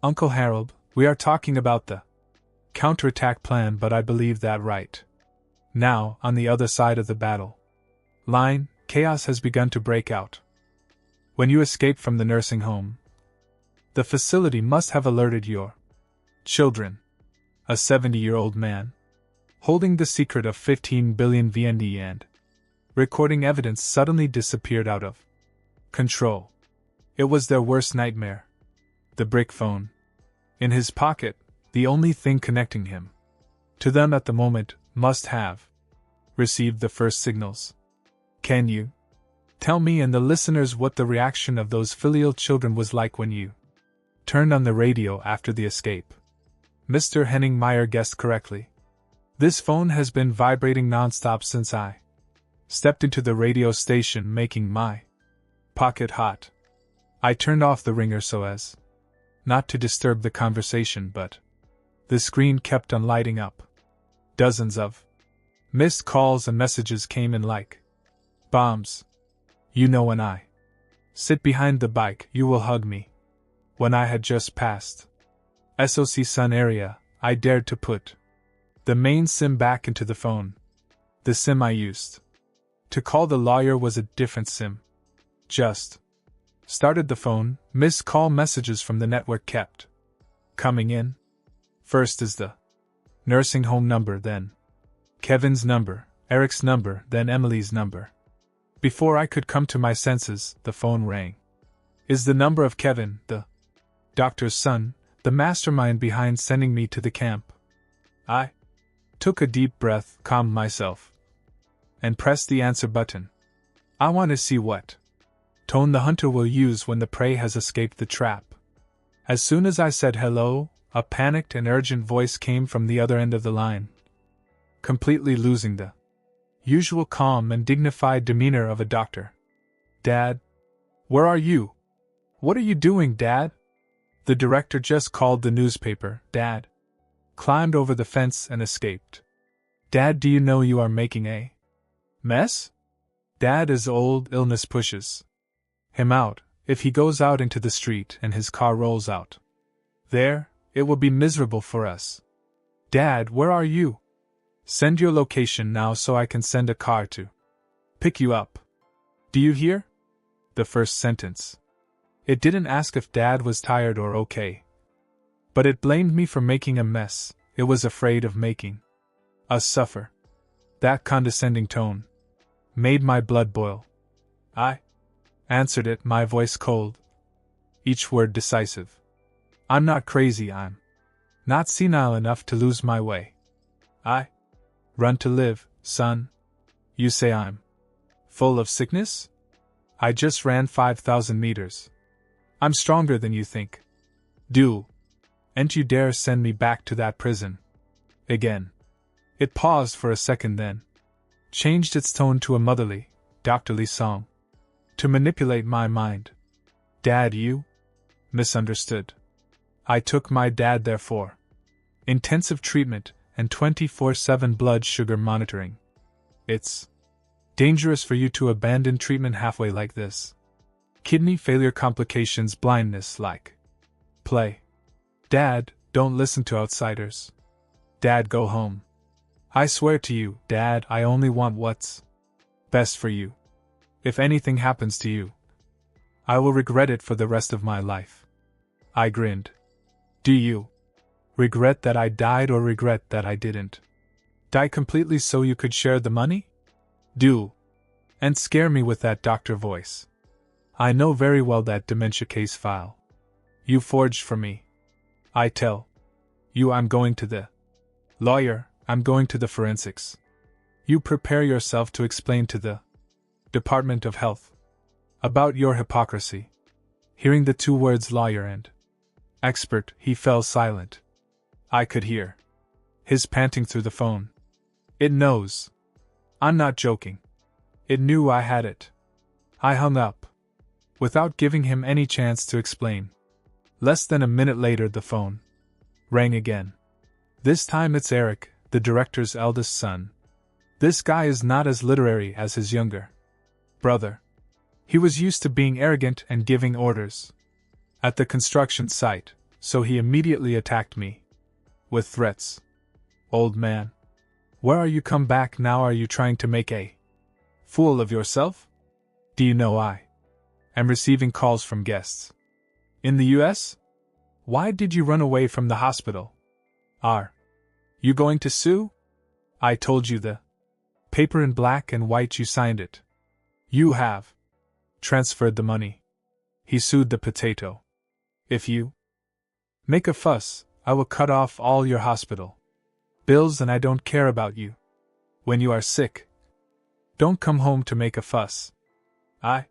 A: Uncle Harold, we are talking about the counterattack plan, but I believe that right now, on the other side of the battle line, chaos has begun to break out. When you escaped from the nursing home, the facility must have alerted your children. A 70-year-old man, holding the secret of 15 billion VND and recording evidence, suddenly disappeared out of control. It was their worst nightmare. The brick phone in his pocket, the only thing connecting him to them at the moment, must have received the first signals. Can you tell me and the listeners what the reaction of those filial children was like when you turned on the radio after the escape? Mr. Henning-Meyer guessed correctly. This phone has been vibrating nonstop since I stepped into the radio station, making my pocket hot. I turned off the ringer so as not to disturb the conversation, but the screen kept on lighting up. Dozens of missed calls and messages came in like bombs. You know, when I sit behind the bike, you will hug me. When I had just passed SOC Sun area, I dared to put the main SIM back into the phone. The SIM I used To call the lawyer was a different sim. Just started the phone, missed call messages from the network kept coming in. First is the nursing home number, then Kevin's number, Eric's number, then Emily's number. Before I could come to my senses, the phone rang. Is the number of Kevin, the doctor's son, the mastermind behind sending me to the camp? I took a deep breath, calmed myself, and pressed the answer button. I want to see what tone the hunter will use when the prey has escaped the trap. As soon as I said hello, a panicked and urgent voice came from the other end of the line. Completely losing the usual calm and dignified demeanor of a doctor. Dad? Where are you? What are you doing, Dad? The director just called the newspaper, Dad. Climbed over the fence and escaped. Dad, do you know you are making a mess? Dad is old, illness pushes him out. If he goes out into the street and his car rolls out there, it will be miserable for us. Dad, where are you? Send your location now so I can send a car to pick you up. Do you hear? The first sentence. It didn't ask if Dad was tired or okay. But it blamed me for making a mess. It was afraid of making us suffer. That condescending tone made my blood boil. I answered it, my voice cold, each word decisive. I'm not crazy, I'm not senile enough to lose my way. I run to live, son. You say I'm full of sickness? I just ran 5,000 meters. I'm stronger than you think. And you dare send me back to that prison again. It paused for a second, then changed its tone to a motherly, doctorly song. To manipulate my mind. Dad, you misunderstood. I took my dad there for intensive treatment and 24/7 blood sugar monitoring. It's dangerous for you to abandon treatment halfway like this. Kidney failure complications, blindness like play. Dad, don't listen to outsiders. Dad, go home. I swear to you, Dad, I only want what's best for you. If anything happens to you, I will regret it for the rest of my life. I grinned. Do you regret that I died or regret that I didn't die completely so you could share the money? And scare me with that doctor voice. I know very well that dementia case file you forged for me. I tell you I'm going to the lawyer, I'm going to the forensics. You prepare yourself to explain to the Department of Health about your hypocrisy. Hearing the two words lawyer and expert, he fell silent. I could hear his panting through the phone. It knows. I'm not joking. It knew I had it. I hung up, without giving him any chance to explain. Less than a minute later, the phone rang again. This time it's Eric, the director's eldest son. This guy is not as literary as his younger brother. He was used to being arrogant and giving orders at the construction site, so he immediately attacked me with threats. Old man, where are you? Come back now. Are you trying to make a fool of yourself? Do you know I am receiving calls from guests in the US? Why did you run away from the hospital? Are you going to sue? I told you the paper in black and white, you signed it. You have transferred the money. He sued the potato. If you make a fuss, I will cut off all your hospital bills, and I don't care about you. When you are sick, don't come home to make a fuss. I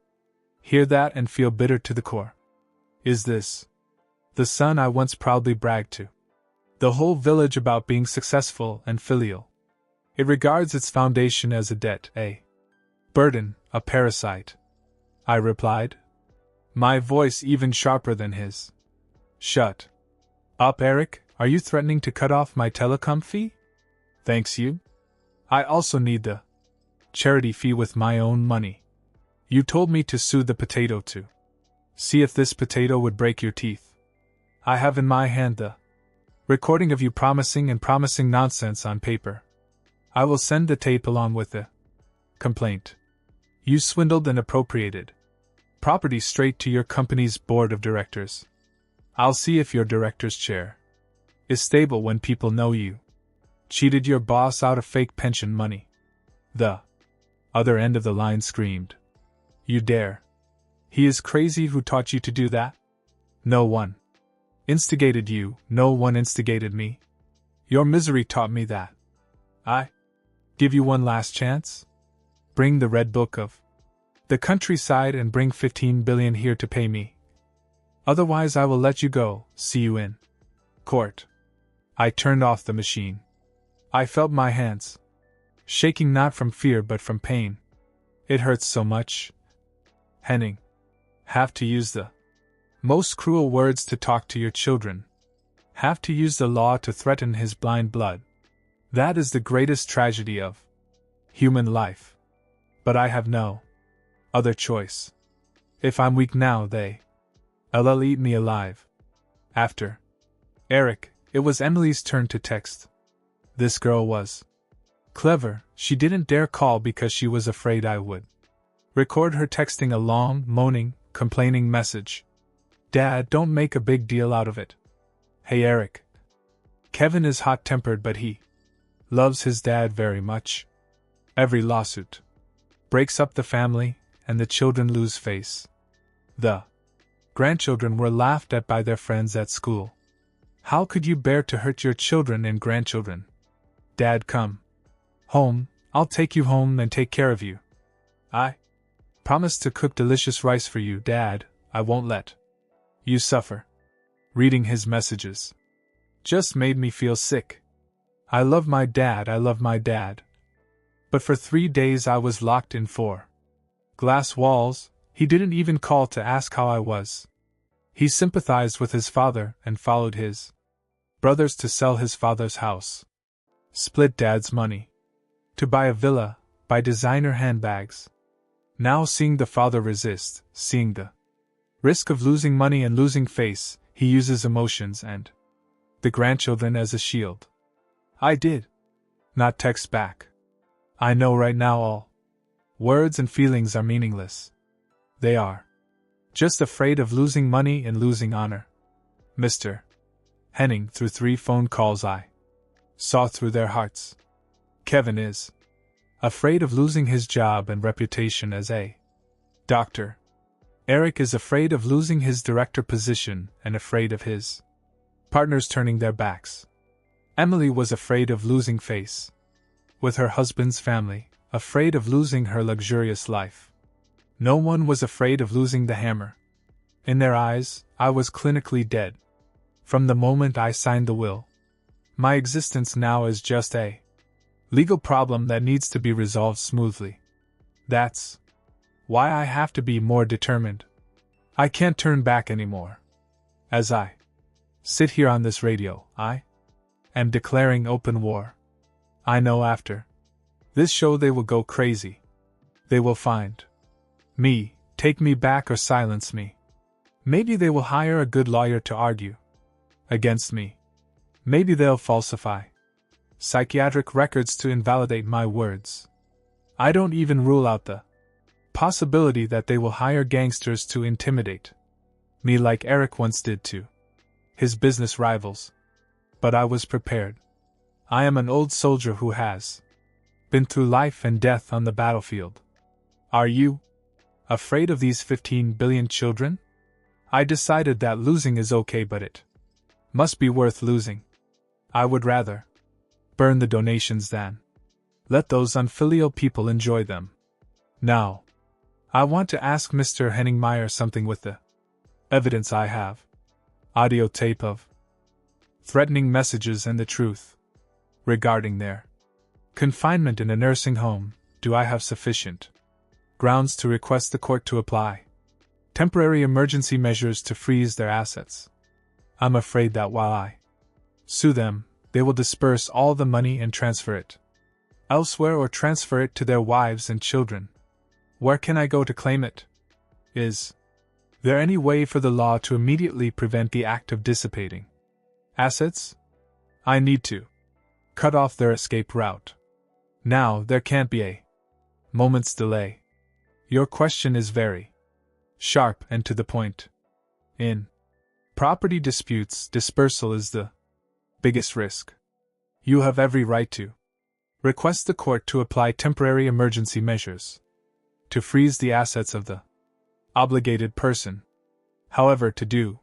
A: hear that and feel bitter to the core. Is this the son I once proudly bragged to the whole village about being successful and filial? It regards its foundation as a debt, a burden, a parasite. I replied, my voice even sharper than his. Shut up, Eric. Are you threatening to cut off my telecom fee? Thanks you. I also need the charity fee with my own money. You told me to sue the potato to see if this potato would break your teeth. I have in my hand the recording of you promising nonsense on paper. I will send the tape along with the complaint. You swindled and appropriated property straight to your company's board of directors. I'll see if your director's chair is stable when people know you cheated your boss out of fake pension money. The other end of the line screamed. You dare? He is crazy. Who taught you to do that? No one instigated you, no one instigated me. Your misery taught me that. I give you one last chance? Bring the red book of the countryside and bring 15 billion here to pay me. Otherwise I will let you go. See you in court. I turned off the machine. I felt my hands shaking, not from fear but from pain. It hurts so much. Henning. Have to use the most cruel words to talk to your children. Have to use the law to threaten his blind blood. That is the greatest tragedy of human life. But I have no other choice. If I'm weak now, they'll eat me alive. After Eric, it was Emily's turn to text. This girl was clever. She didn't dare call because she was afraid I would record her texting a long, moaning, complaining message. Dad, don't make a big deal out of it. Hey Eric. Kevin is hot-tempered but he loves his dad very much. Every lawsuit breaks up the family, and the children lose face. The grandchildren were laughed at by their friends at school. How could you bear to hurt your children and grandchildren? Dad, come home. I'll take you home and take care of you. I promise to cook delicious rice for you, Dad. I won't let you suffer. Reading his messages just made me feel sick. I love my dad, I love my dad. But for 3 days I was locked in 4 glass walls. He didn't even call to ask how I was. He sympathized with his father and followed his brothers to sell his father's house. Split Dad's money to buy a villa, buy designer handbags. Now seeing the father resist, seeing the risk of losing money and losing face, he uses emotions and the grandchildren as a shield. I did not text back. I know right now all words and feelings are meaningless. They are just afraid of losing money and losing honor. Mr. Henning, through 3 phone calls I saw through their hearts. Kevin is afraid of losing his job and reputation as a doctor. Eric is afraid of losing his director position and afraid of his partners turning their backs. Emily was afraid of losing face with her husband's family, afraid of losing her luxurious life. No one was afraid of losing the hammer. In their eyes, I was clinically dead. From the moment I signed the will, my existence now is just a legal problem that needs to be resolved smoothly. That's why I have to be more determined. I can't turn back anymore. As I sit here on this radio, I am declaring open war. I know after this show they will go crazy. They will find me, take me back or silence me. Maybe they will hire a good lawyer to argue against me. Maybe they'll falsify psychiatric records to invalidate my words. I don't even rule out the possibility that they will hire gangsters to intimidate me like Eric once did to his business rivals. But I was prepared. I am an old soldier who has been through life and death on the battlefield. Are you afraid of these 15 billion children? I decided that losing is okay, but it must be worth losing. I would rather burn the donations than let those unfilial people enjoy them. Now, I want to ask Mr. Henningmeyer something with the evidence I have. Audio tape of threatening messages and the truth regarding their confinement in a nursing home. Do I have sufficient grounds to request the court to apply temporary emergency measures to freeze their assets? I'm afraid that while I sue them, they will disperse all the money and transfer it elsewhere or transfer it to their wives and children. Where can I go to claim it? Is there any way for the law to immediately prevent the act of dissipating assets? I need to cut off their escape route. Now, there can't be a moment's delay. Your question is very sharp and to the point. In property disputes, dispersal is the biggest risk. You have every right to request the court to apply temporary emergency measures to freeze the assets of the obligated person. However, to do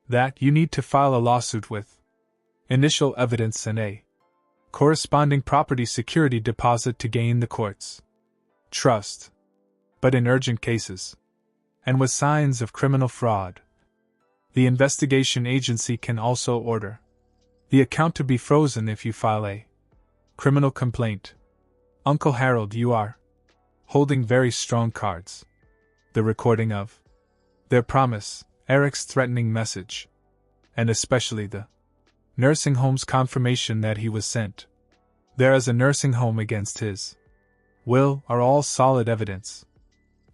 A: that, you need to file a lawsuit with initial evidence and a corresponding property security deposit to gain the court's trust. But in urgent cases, and with signs of criminal fraud, the investigation agency can also order the account to be frozen if you file a criminal complaint. Uncle Harold, you are holding very strong cards. The recording of their promise, Eric's threatening message, and especially the nursing home's confirmation that he was sent there as a nursing home against his will are all solid evidence.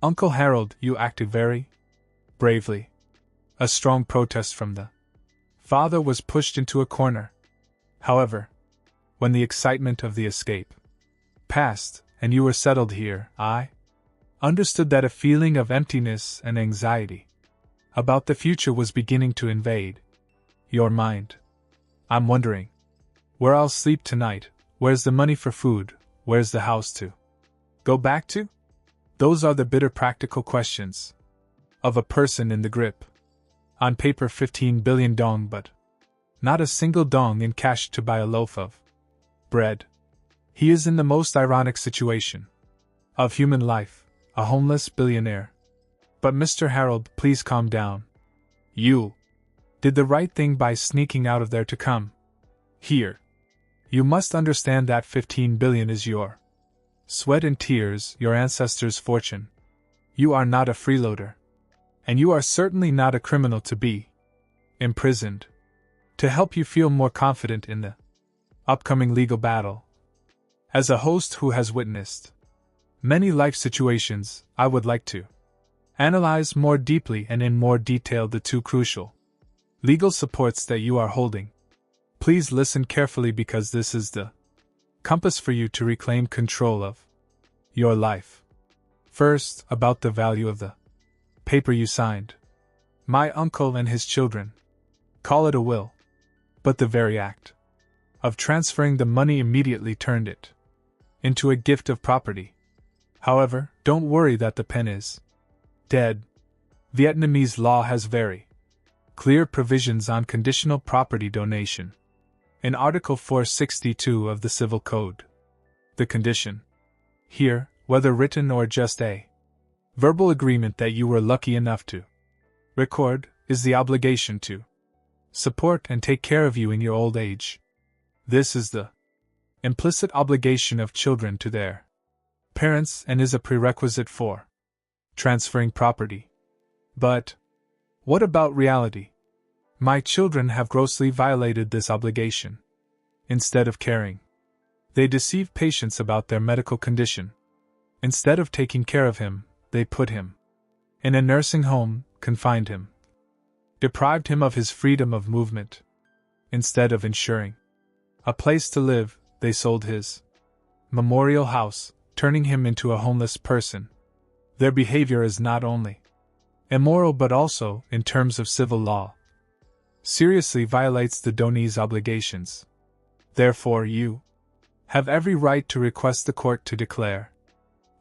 A: Uncle Harold, you acted very bravely. A strong protest from the father was pushed into a corner. However, when the excitement of the escape passed and you were settled here, I understood that a feeling of emptiness and anxiety about the future was beginning to invade your mind. I'm wondering where I'll sleep tonight, where's the money for food, where's the house to go back to? Those are the bitter practical questions of a person in the grip. On paper 15 billion dong, but not a single dong in cash to buy a loaf of bread. He is in the most ironic situation of human life, a homeless billionaire. But Mr. Harold, please calm down. You did the right thing by sneaking out of there to come here. You must understand that 15 billion is your sweat and tears, your ancestors' fortune. You are not a freeloader. And you are certainly not a criminal to be imprisoned. To help you feel more confident in the upcoming legal battle, as a host who has witnessed many life situations, I would like to analyze more deeply and in more detail the two crucial legal supports that you are holding. Please listen carefully, because this is the compass for you to reclaim control of your life. First, about the value of the paper you signed. My uncle and his children call it a will, but the very act of transferring the money immediately turned it into a gift of property. However, don't worry that the pen is dead. Vietnamese law has very clear provisions on conditional property donation. In Article 462 of the Civil Code, the condition here, whether written or just a verbal agreement that you were lucky enough to record, is the obligation to support and take care of you in your old age. This is the implicit obligation of children to their parents and is a prerequisite for transferring property. But what about reality? My children have grossly violated this obligation. Instead of caring, they deceive patients about their medical condition. Instead of taking care of him, they put him in a nursing home, confined him, deprived him of his freedom of movement. Instead of ensuring a place to live, they sold his memorial house, turning him into a homeless person. Their behavior is not only immoral but also, in terms of civil law, seriously violates the donee's obligations. Therefore, you have every right to request the court to declare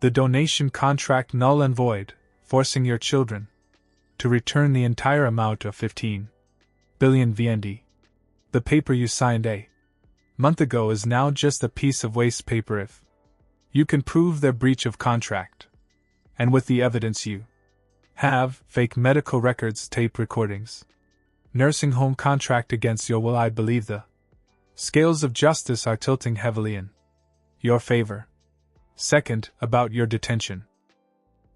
A: the donation contract null and void, forcing your children to return the entire amount of 15 billion VND. The paper you signed a month ago is now just a piece of waste paper if you can prove their breach of contract. And with the evidence you have, fake medical records, tape recordings, nursing home contract against your will, I believe the scales of justice are tilting heavily in your favor. Second, about your detention.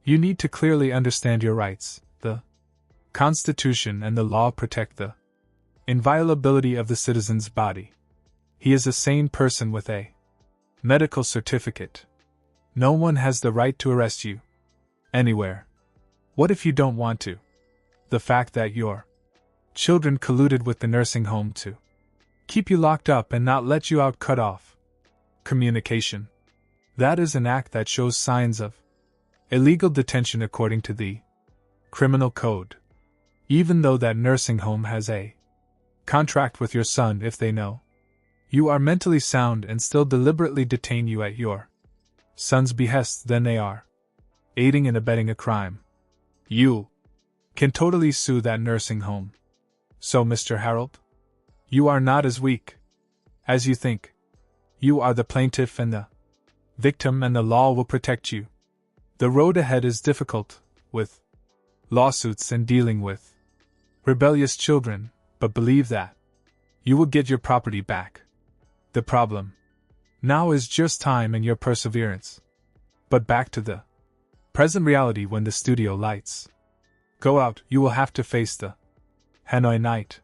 A: You need to clearly understand your rights. The Constitution and the law protect the inviolability of the citizen's body. He is a sane person with a medical certificate. No one has the right to arrest you anywhere. What if you don't want to? The fact that your children colluded with the nursing home to keep you locked up and not let you out, cut off communication. That is an act that shows signs of Illegal detention according to the criminal code. Even though that nursing home has a contract with your son, if they know you are mentally sound and still deliberately detain you at your son's behest, then they are aiding and abetting a crime. You can totally sue that nursing home. So, Mr. Harold, you are not as weak as you think. You are the plaintiff and the victim, and the law will protect you. The road ahead is difficult, with lawsuits and dealing with rebellious children, but believe that you will get your property back. The problem now is just time and your perseverance. But back to the present reality. When the studio lights go out, you will have to face the Hanoi night.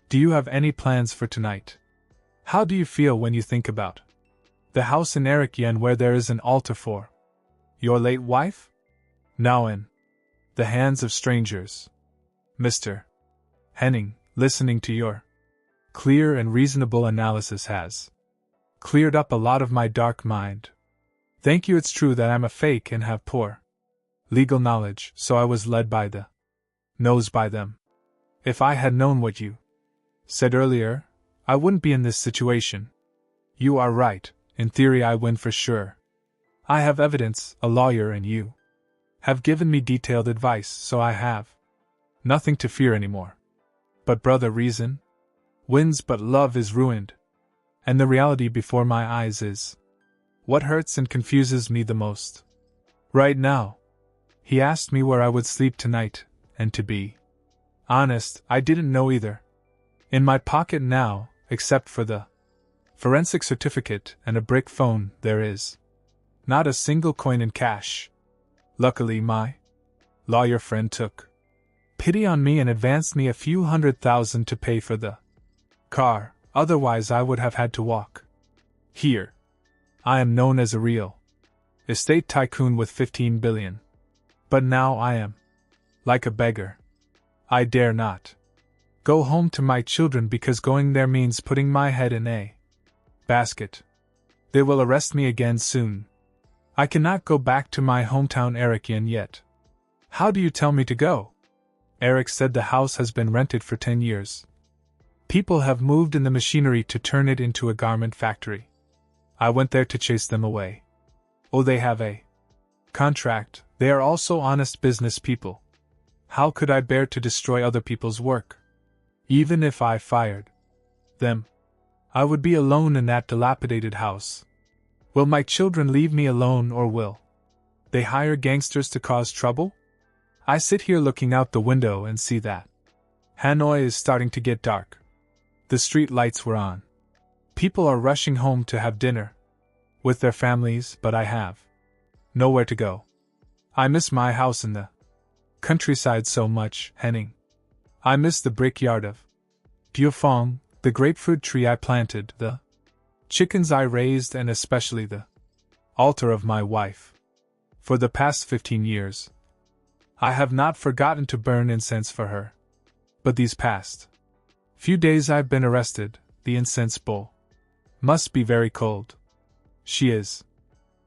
A: Do you have any plans for tonight? How do you feel when you think about the house in Eric Yen where there is an altar for your late wife? Now in the hands of strangers. Mr. Henning, listening to your clear and reasonable analysis has cleared up a lot of my dark mind. Thank you. It's true that I'm a fake and have poor legal knowledge, so I was led by the nose by them. If I had known what you said earlier, I wouldn't be in this situation. You are right. In theory, I win for sure. I have evidence, a lawyer, and you have given me detailed advice, so I have nothing to fear anymore. But brother, reason wins, but love is ruined. And the reality before my eyes is what hurts and confuses me the most. Right now, he asked me where I would sleep tonight, and to be honest, I didn't know either. In my pocket now, except for the forensic certificate and a brick phone, there is not a single coin in cash. Luckily, my lawyer friend took pity on me and advanced me a few $100,000 to pay for the car, otherwise I would have had to walk. Here, I am known as a real estate tycoon with 15 billion. But now I am like a beggar. I dare not go home to my children because going there means putting my head in a basket. They will arrest me again soon. I cannot go back to my hometown Erikian yet. How do you tell me to go? Eric said the house has been rented for 10 years. People have moved in the machinery to turn it into a garment factory. I went there to chase them away. Oh, they have a contract. They are also honest business people. How could I bear to destroy other people's work? Even if I fired them, I would be alone in that dilapidated house. Will my children leave me alone, or will they hire gangsters to cause trouble? I sit here looking out the window and see that Hanoi is starting to get dark. The street lights were on. People are rushing home to have dinner with their families, but I have nowhere to go. I miss my house in the countryside so much, Henning. I miss the brickyard of Diofong, the grapefruit tree I planted, the chickens I raised, and especially the altar of my wife. For the past 15 years, I have not forgotten to burn incense for her. But these past few days I've been arrested. The incense bowl must be very cold. She is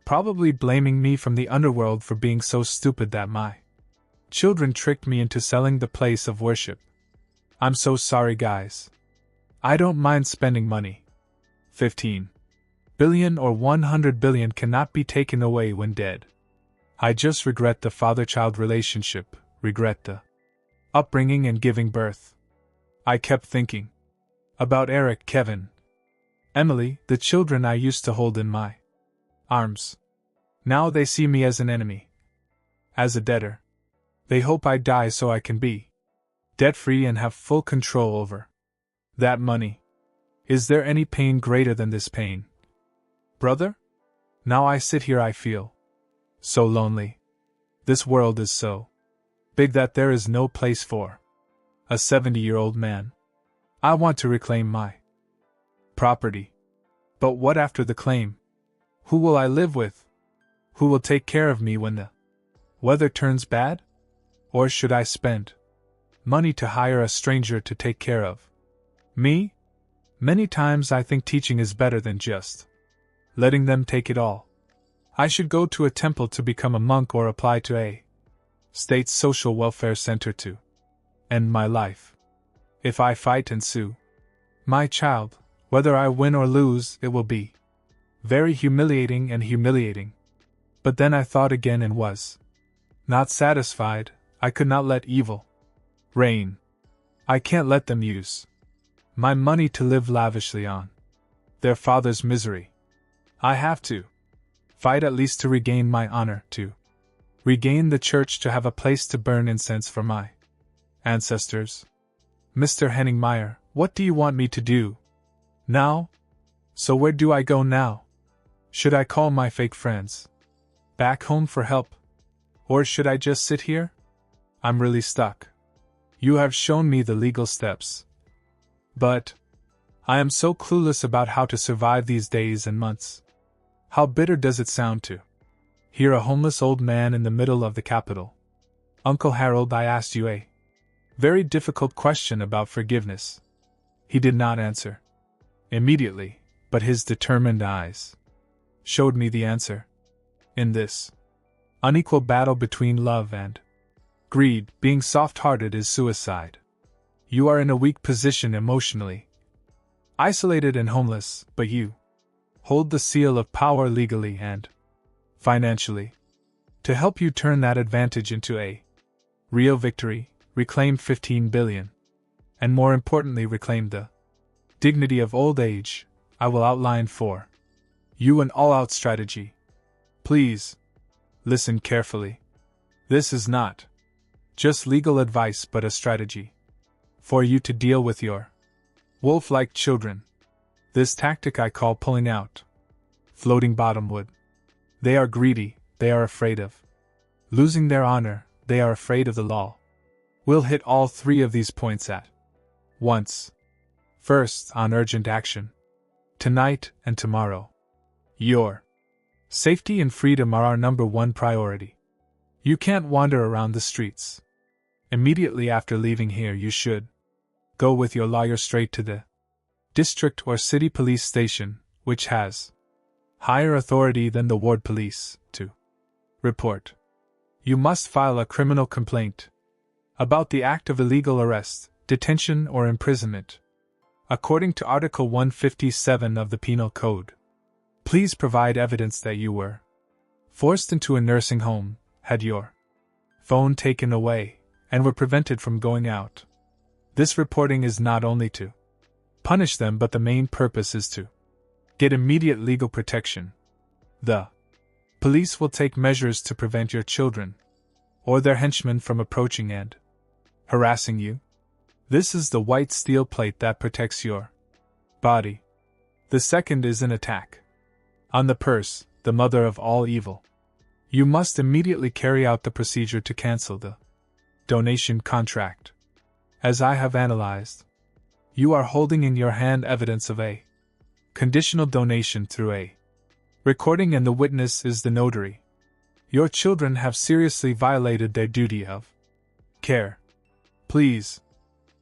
A: probably blaming me from the underworld for being so stupid that my children tricked me into selling the place of worship. I'm so sorry, guys. I don't mind spending money. 15 billion or 100 billion cannot be taken away when dead. I just regret the father-child relationship, regret the upbringing and giving birth. I kept thinking about Eric, Kevin, Emily, the children I used to hold in my arms. Now they see me as an enemy, as a debtor. They hope I die so I can be debt-free and have full control over that money. Is there any pain greater than this pain? Brother? Now I sit here, I feel so lonely. This world is so big that there is no place for a 70-year-old man. I want to reclaim my property. But what after the claim? Who will I live with? Who will take care of me when the weather turns bad? Or should I spend money to hire a stranger to take care of me? Many times I think teaching is better than just letting them take it all. I should go to a temple to become a monk or apply to a state social welfare center to end my life. If I fight and sue my child, whether I win or lose, it will be very humiliating and humiliating. But then I thought again and was not satisfied. I could not let evil reign. I can't let them use my money to live lavishly on their father's misery. I have to fight at least to regain my honor, to regain the church, to have a place to burn incense for my ancestors. Mr. Henningmeyer, what do you want me to do now? So where do I go now? Should I call my fake friends back home for help? Or should I just sit here? I'm really stuck. You have shown me the legal steps, but I am so clueless about how to survive these days and months. How bitter does it sound to hear a homeless old man in the middle of the capital. Uncle Harold, I asked you a very difficult question about forgiveness. He did not answer immediately, but his determined eyes showed me the answer. In this unequal battle between love and greed, being soft-hearted is suicide. You are in a weak position emotionally, isolated and homeless, but you hold the seal of power legally and financially to help you turn that advantage into a real victory, reclaim 15 billion, and more importantly reclaim the dignity of old age. I will outline for you an all-out strategy. Please listen carefully. This is not just legal advice but a strategy for you to deal with your wolf-like children. This tactic I call pulling out floating bottom wood. They are greedy, they are afraid of losing their honor, they are afraid of the law. We'll hit all three of these points at once. First, on urgent action. Tonight and tomorrow. Your safety and freedom are our number one priority. You can't wander around the streets. Immediately after leaving here, you should go with your lawyer straight to the district or city police station, which has higher authority than the ward police, to report. You must file a criminal complaint about the act of illegal arrest, detention, or imprisonment, according to Article 157 of the Penal Code. Please provide evidence that you were forced into a nursing home, had your phone taken away, and were prevented from going out. This reporting is not only to punish them, but the main purpose is to get immediate legal protection. The police will take measures to prevent your children or their henchmen from approaching and harassing you. This is the white steel plate that protects your body. The second is an attack on the purse, the mother of all evil. You must immediately carry out the procedure to cancel the donation contract. As I have analyzed, you are holding in your hand evidence of a conditional donation through a recording, and the witness is the notary. Your children have seriously violated their duty of care. Please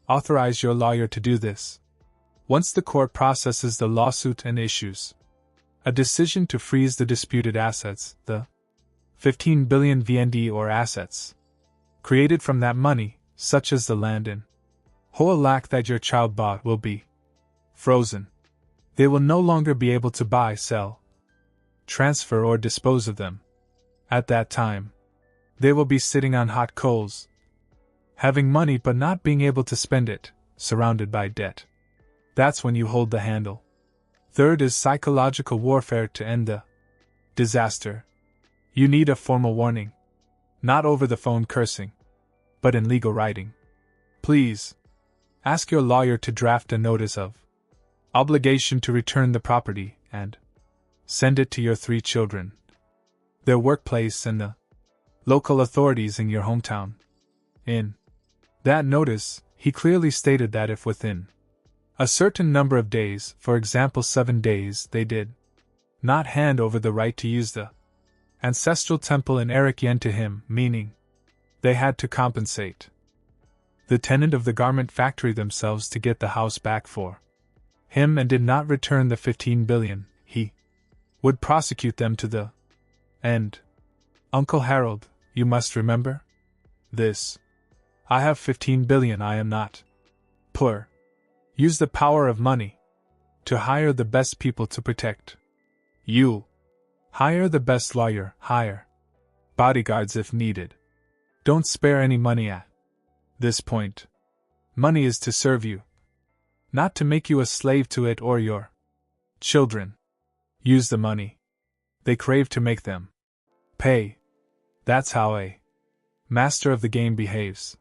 A: authorize your lawyer to do this. Once the court processes the lawsuit and issues a decision to freeze the disputed assets, the 15 billion VND or assets created from that money, such as the land and whole lac that your child bought, will be frozen. They will no longer be able to buy, sell, transfer, or dispose of them. At that time, they will be sitting on hot coals, having money but not being able to spend it, surrounded by debt. That's when you hold the handle. Third is psychological warfare to end the disaster. You need a formal warning. Not over the phone cursing, but in legal writing. Please ask your lawyer to draft a notice of obligation to return the property and send it to your 3 children, their workplace, and the local authorities in your hometown. In that notice, he clearly stated that if within a certain number of days, for example 7 days, they did not hand over the right to use the ancestral temple in Eric Yen to him, meaning they had to compensate the tenant of the garment factory themselves to get the house back for him, and did not return the 15 billion, he would prosecute them to the And, Uncle Harold, you must remember this. I have 15 billion. I am not poor. Use the power of money to hire the best people to protect you. Hire the best lawyer, hire bodyguards if needed. Don't spare any money at this point. Money is to serve you, not to make you a slave to it or your children. Use the money they crave to make them pay. That's how a master of the game behaves.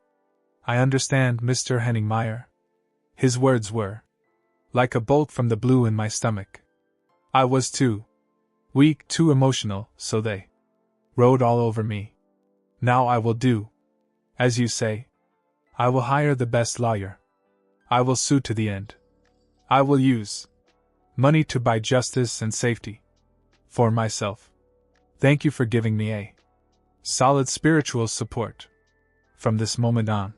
A: I understand, Mr. Henningmeyer. His words were like a bolt from the blue in my stomach. I was too weak, too emotional, so they rode all over me. Now I will do as you say. I will hire the best lawyer. I will sue to the end. I will use money to buy justice and safety for myself. Thank you for giving me a solid spiritual support. From this moment on,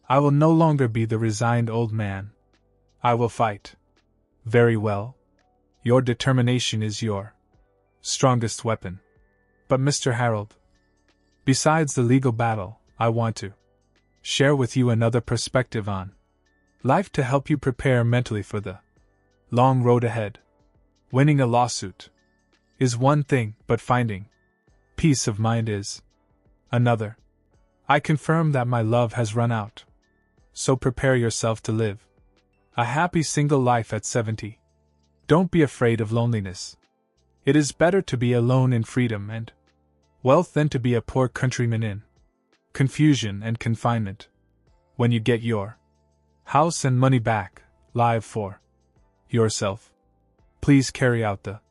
A: I will no longer be the resigned old man. I will fight. Very well. Your determination is your strongest weapon. But Mr. Harold, besides the legal battle, I want to share with you another perspective on life to help you prepare mentally for the long road ahead. Winning a lawsuit is one thing, but finding peace of mind is another. I confirm that my love has run out. So prepare yourself to live a happy single life at 70. Don't be afraid of loneliness. It is better to be alone in freedom and wealth than to be a poor countryman in confusion and confinement. When you get your house and money back, live for yourself. Please carry out the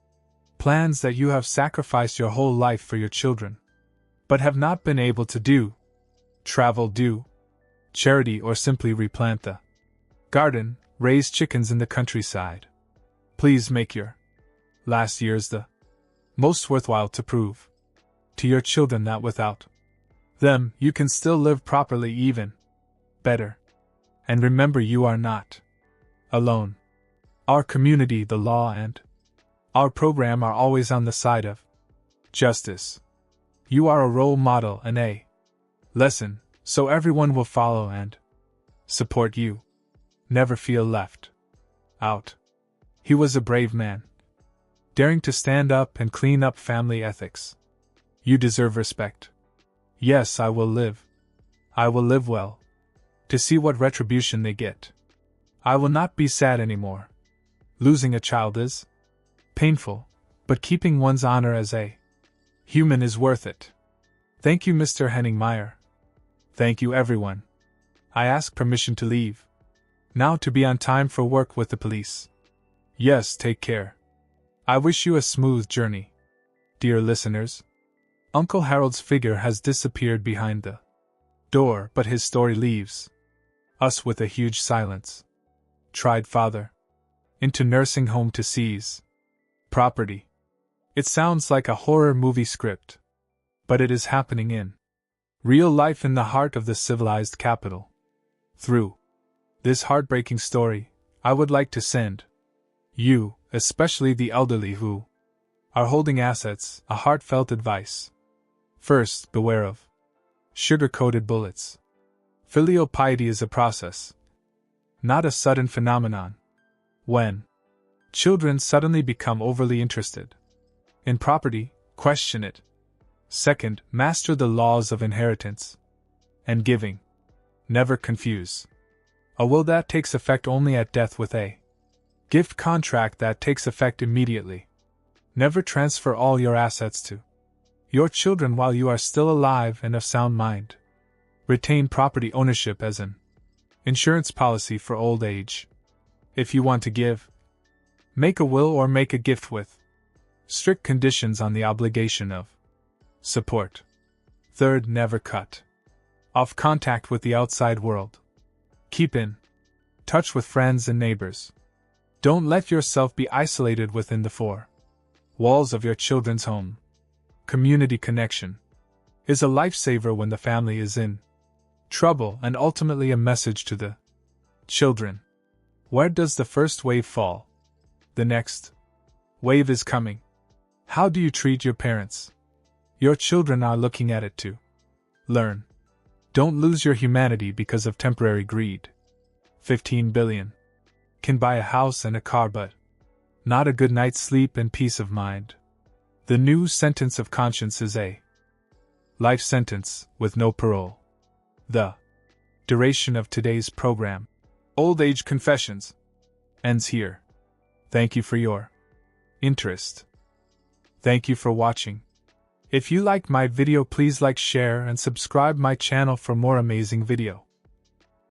A: plans that you have sacrificed your whole life for your children, but have not been able to do. Travel, do charity, or simply replant the garden, raise chickens in the countryside. Please make your last years the most worthwhile to prove to your children that without them you can still live properly, even better. And remember, you are not alone. Our community, the law, and our program are always on the side of justice. You are a role model and a lesson, so everyone will follow and support you. Never feel left out. He was a brave man, daring to stand up and clean up family ethics. You deserve respect. Yes, I will live. I will live well, to see what retribution they get. I will not be sad anymore. Losing a child is painful, but keeping one's honor as a human is worth it. Thank you, Mr. Henningmeyer. Thank you, everyone. I ask permission to leave now to be on time for work with the police. Yes, take care. I wish you a smooth journey. Dear listeners, Uncle Harold's figure has disappeared behind the door, but his story leaves us with a huge silence. Tried father into nursing home to seize property. It sounds like a horror movie script, but it is happening in real life in the heart of the civilized capital. Through this heartbreaking story, I would like to send you, especially the elderly who are holding assets, a heartfelt advice. First, beware of sugar-coated bullets. Filial piety is a process, not a sudden phenomenon. When children suddenly become overly interested in property, question it. Second, master the laws of inheritance and giving. Never confuse a will that takes effect only at death with a gift contract that takes effect immediately. Never transfer all your assets to your children while you are still alive and of sound mind. Retain property ownership as an insurance policy for old age. If you want to give, make a will or make a gift with strict conditions on the obligation of support. Third, never cut off contact with the outside world. Keep in touch with friends and neighbors. Don't let yourself be isolated within the four walls of your children's home. Community connection is a lifesaver when the family is in trouble, and ultimately a message to the children. Where does the first wave fall? The next wave is coming. How do you treat your parents? Your children are looking at it too. Learn. Don't lose your humanity because of temporary greed. 15 billion. Can buy a house and a car, but not a good night's sleep and peace of mind. The new sentence of conscience is a life sentence with no parole. The duration of today's program, Old Age Confessions, ends here. Thank you for your interest. Thank you for watching. If you liked my video, please like, share, and subscribe my channel for more amazing video.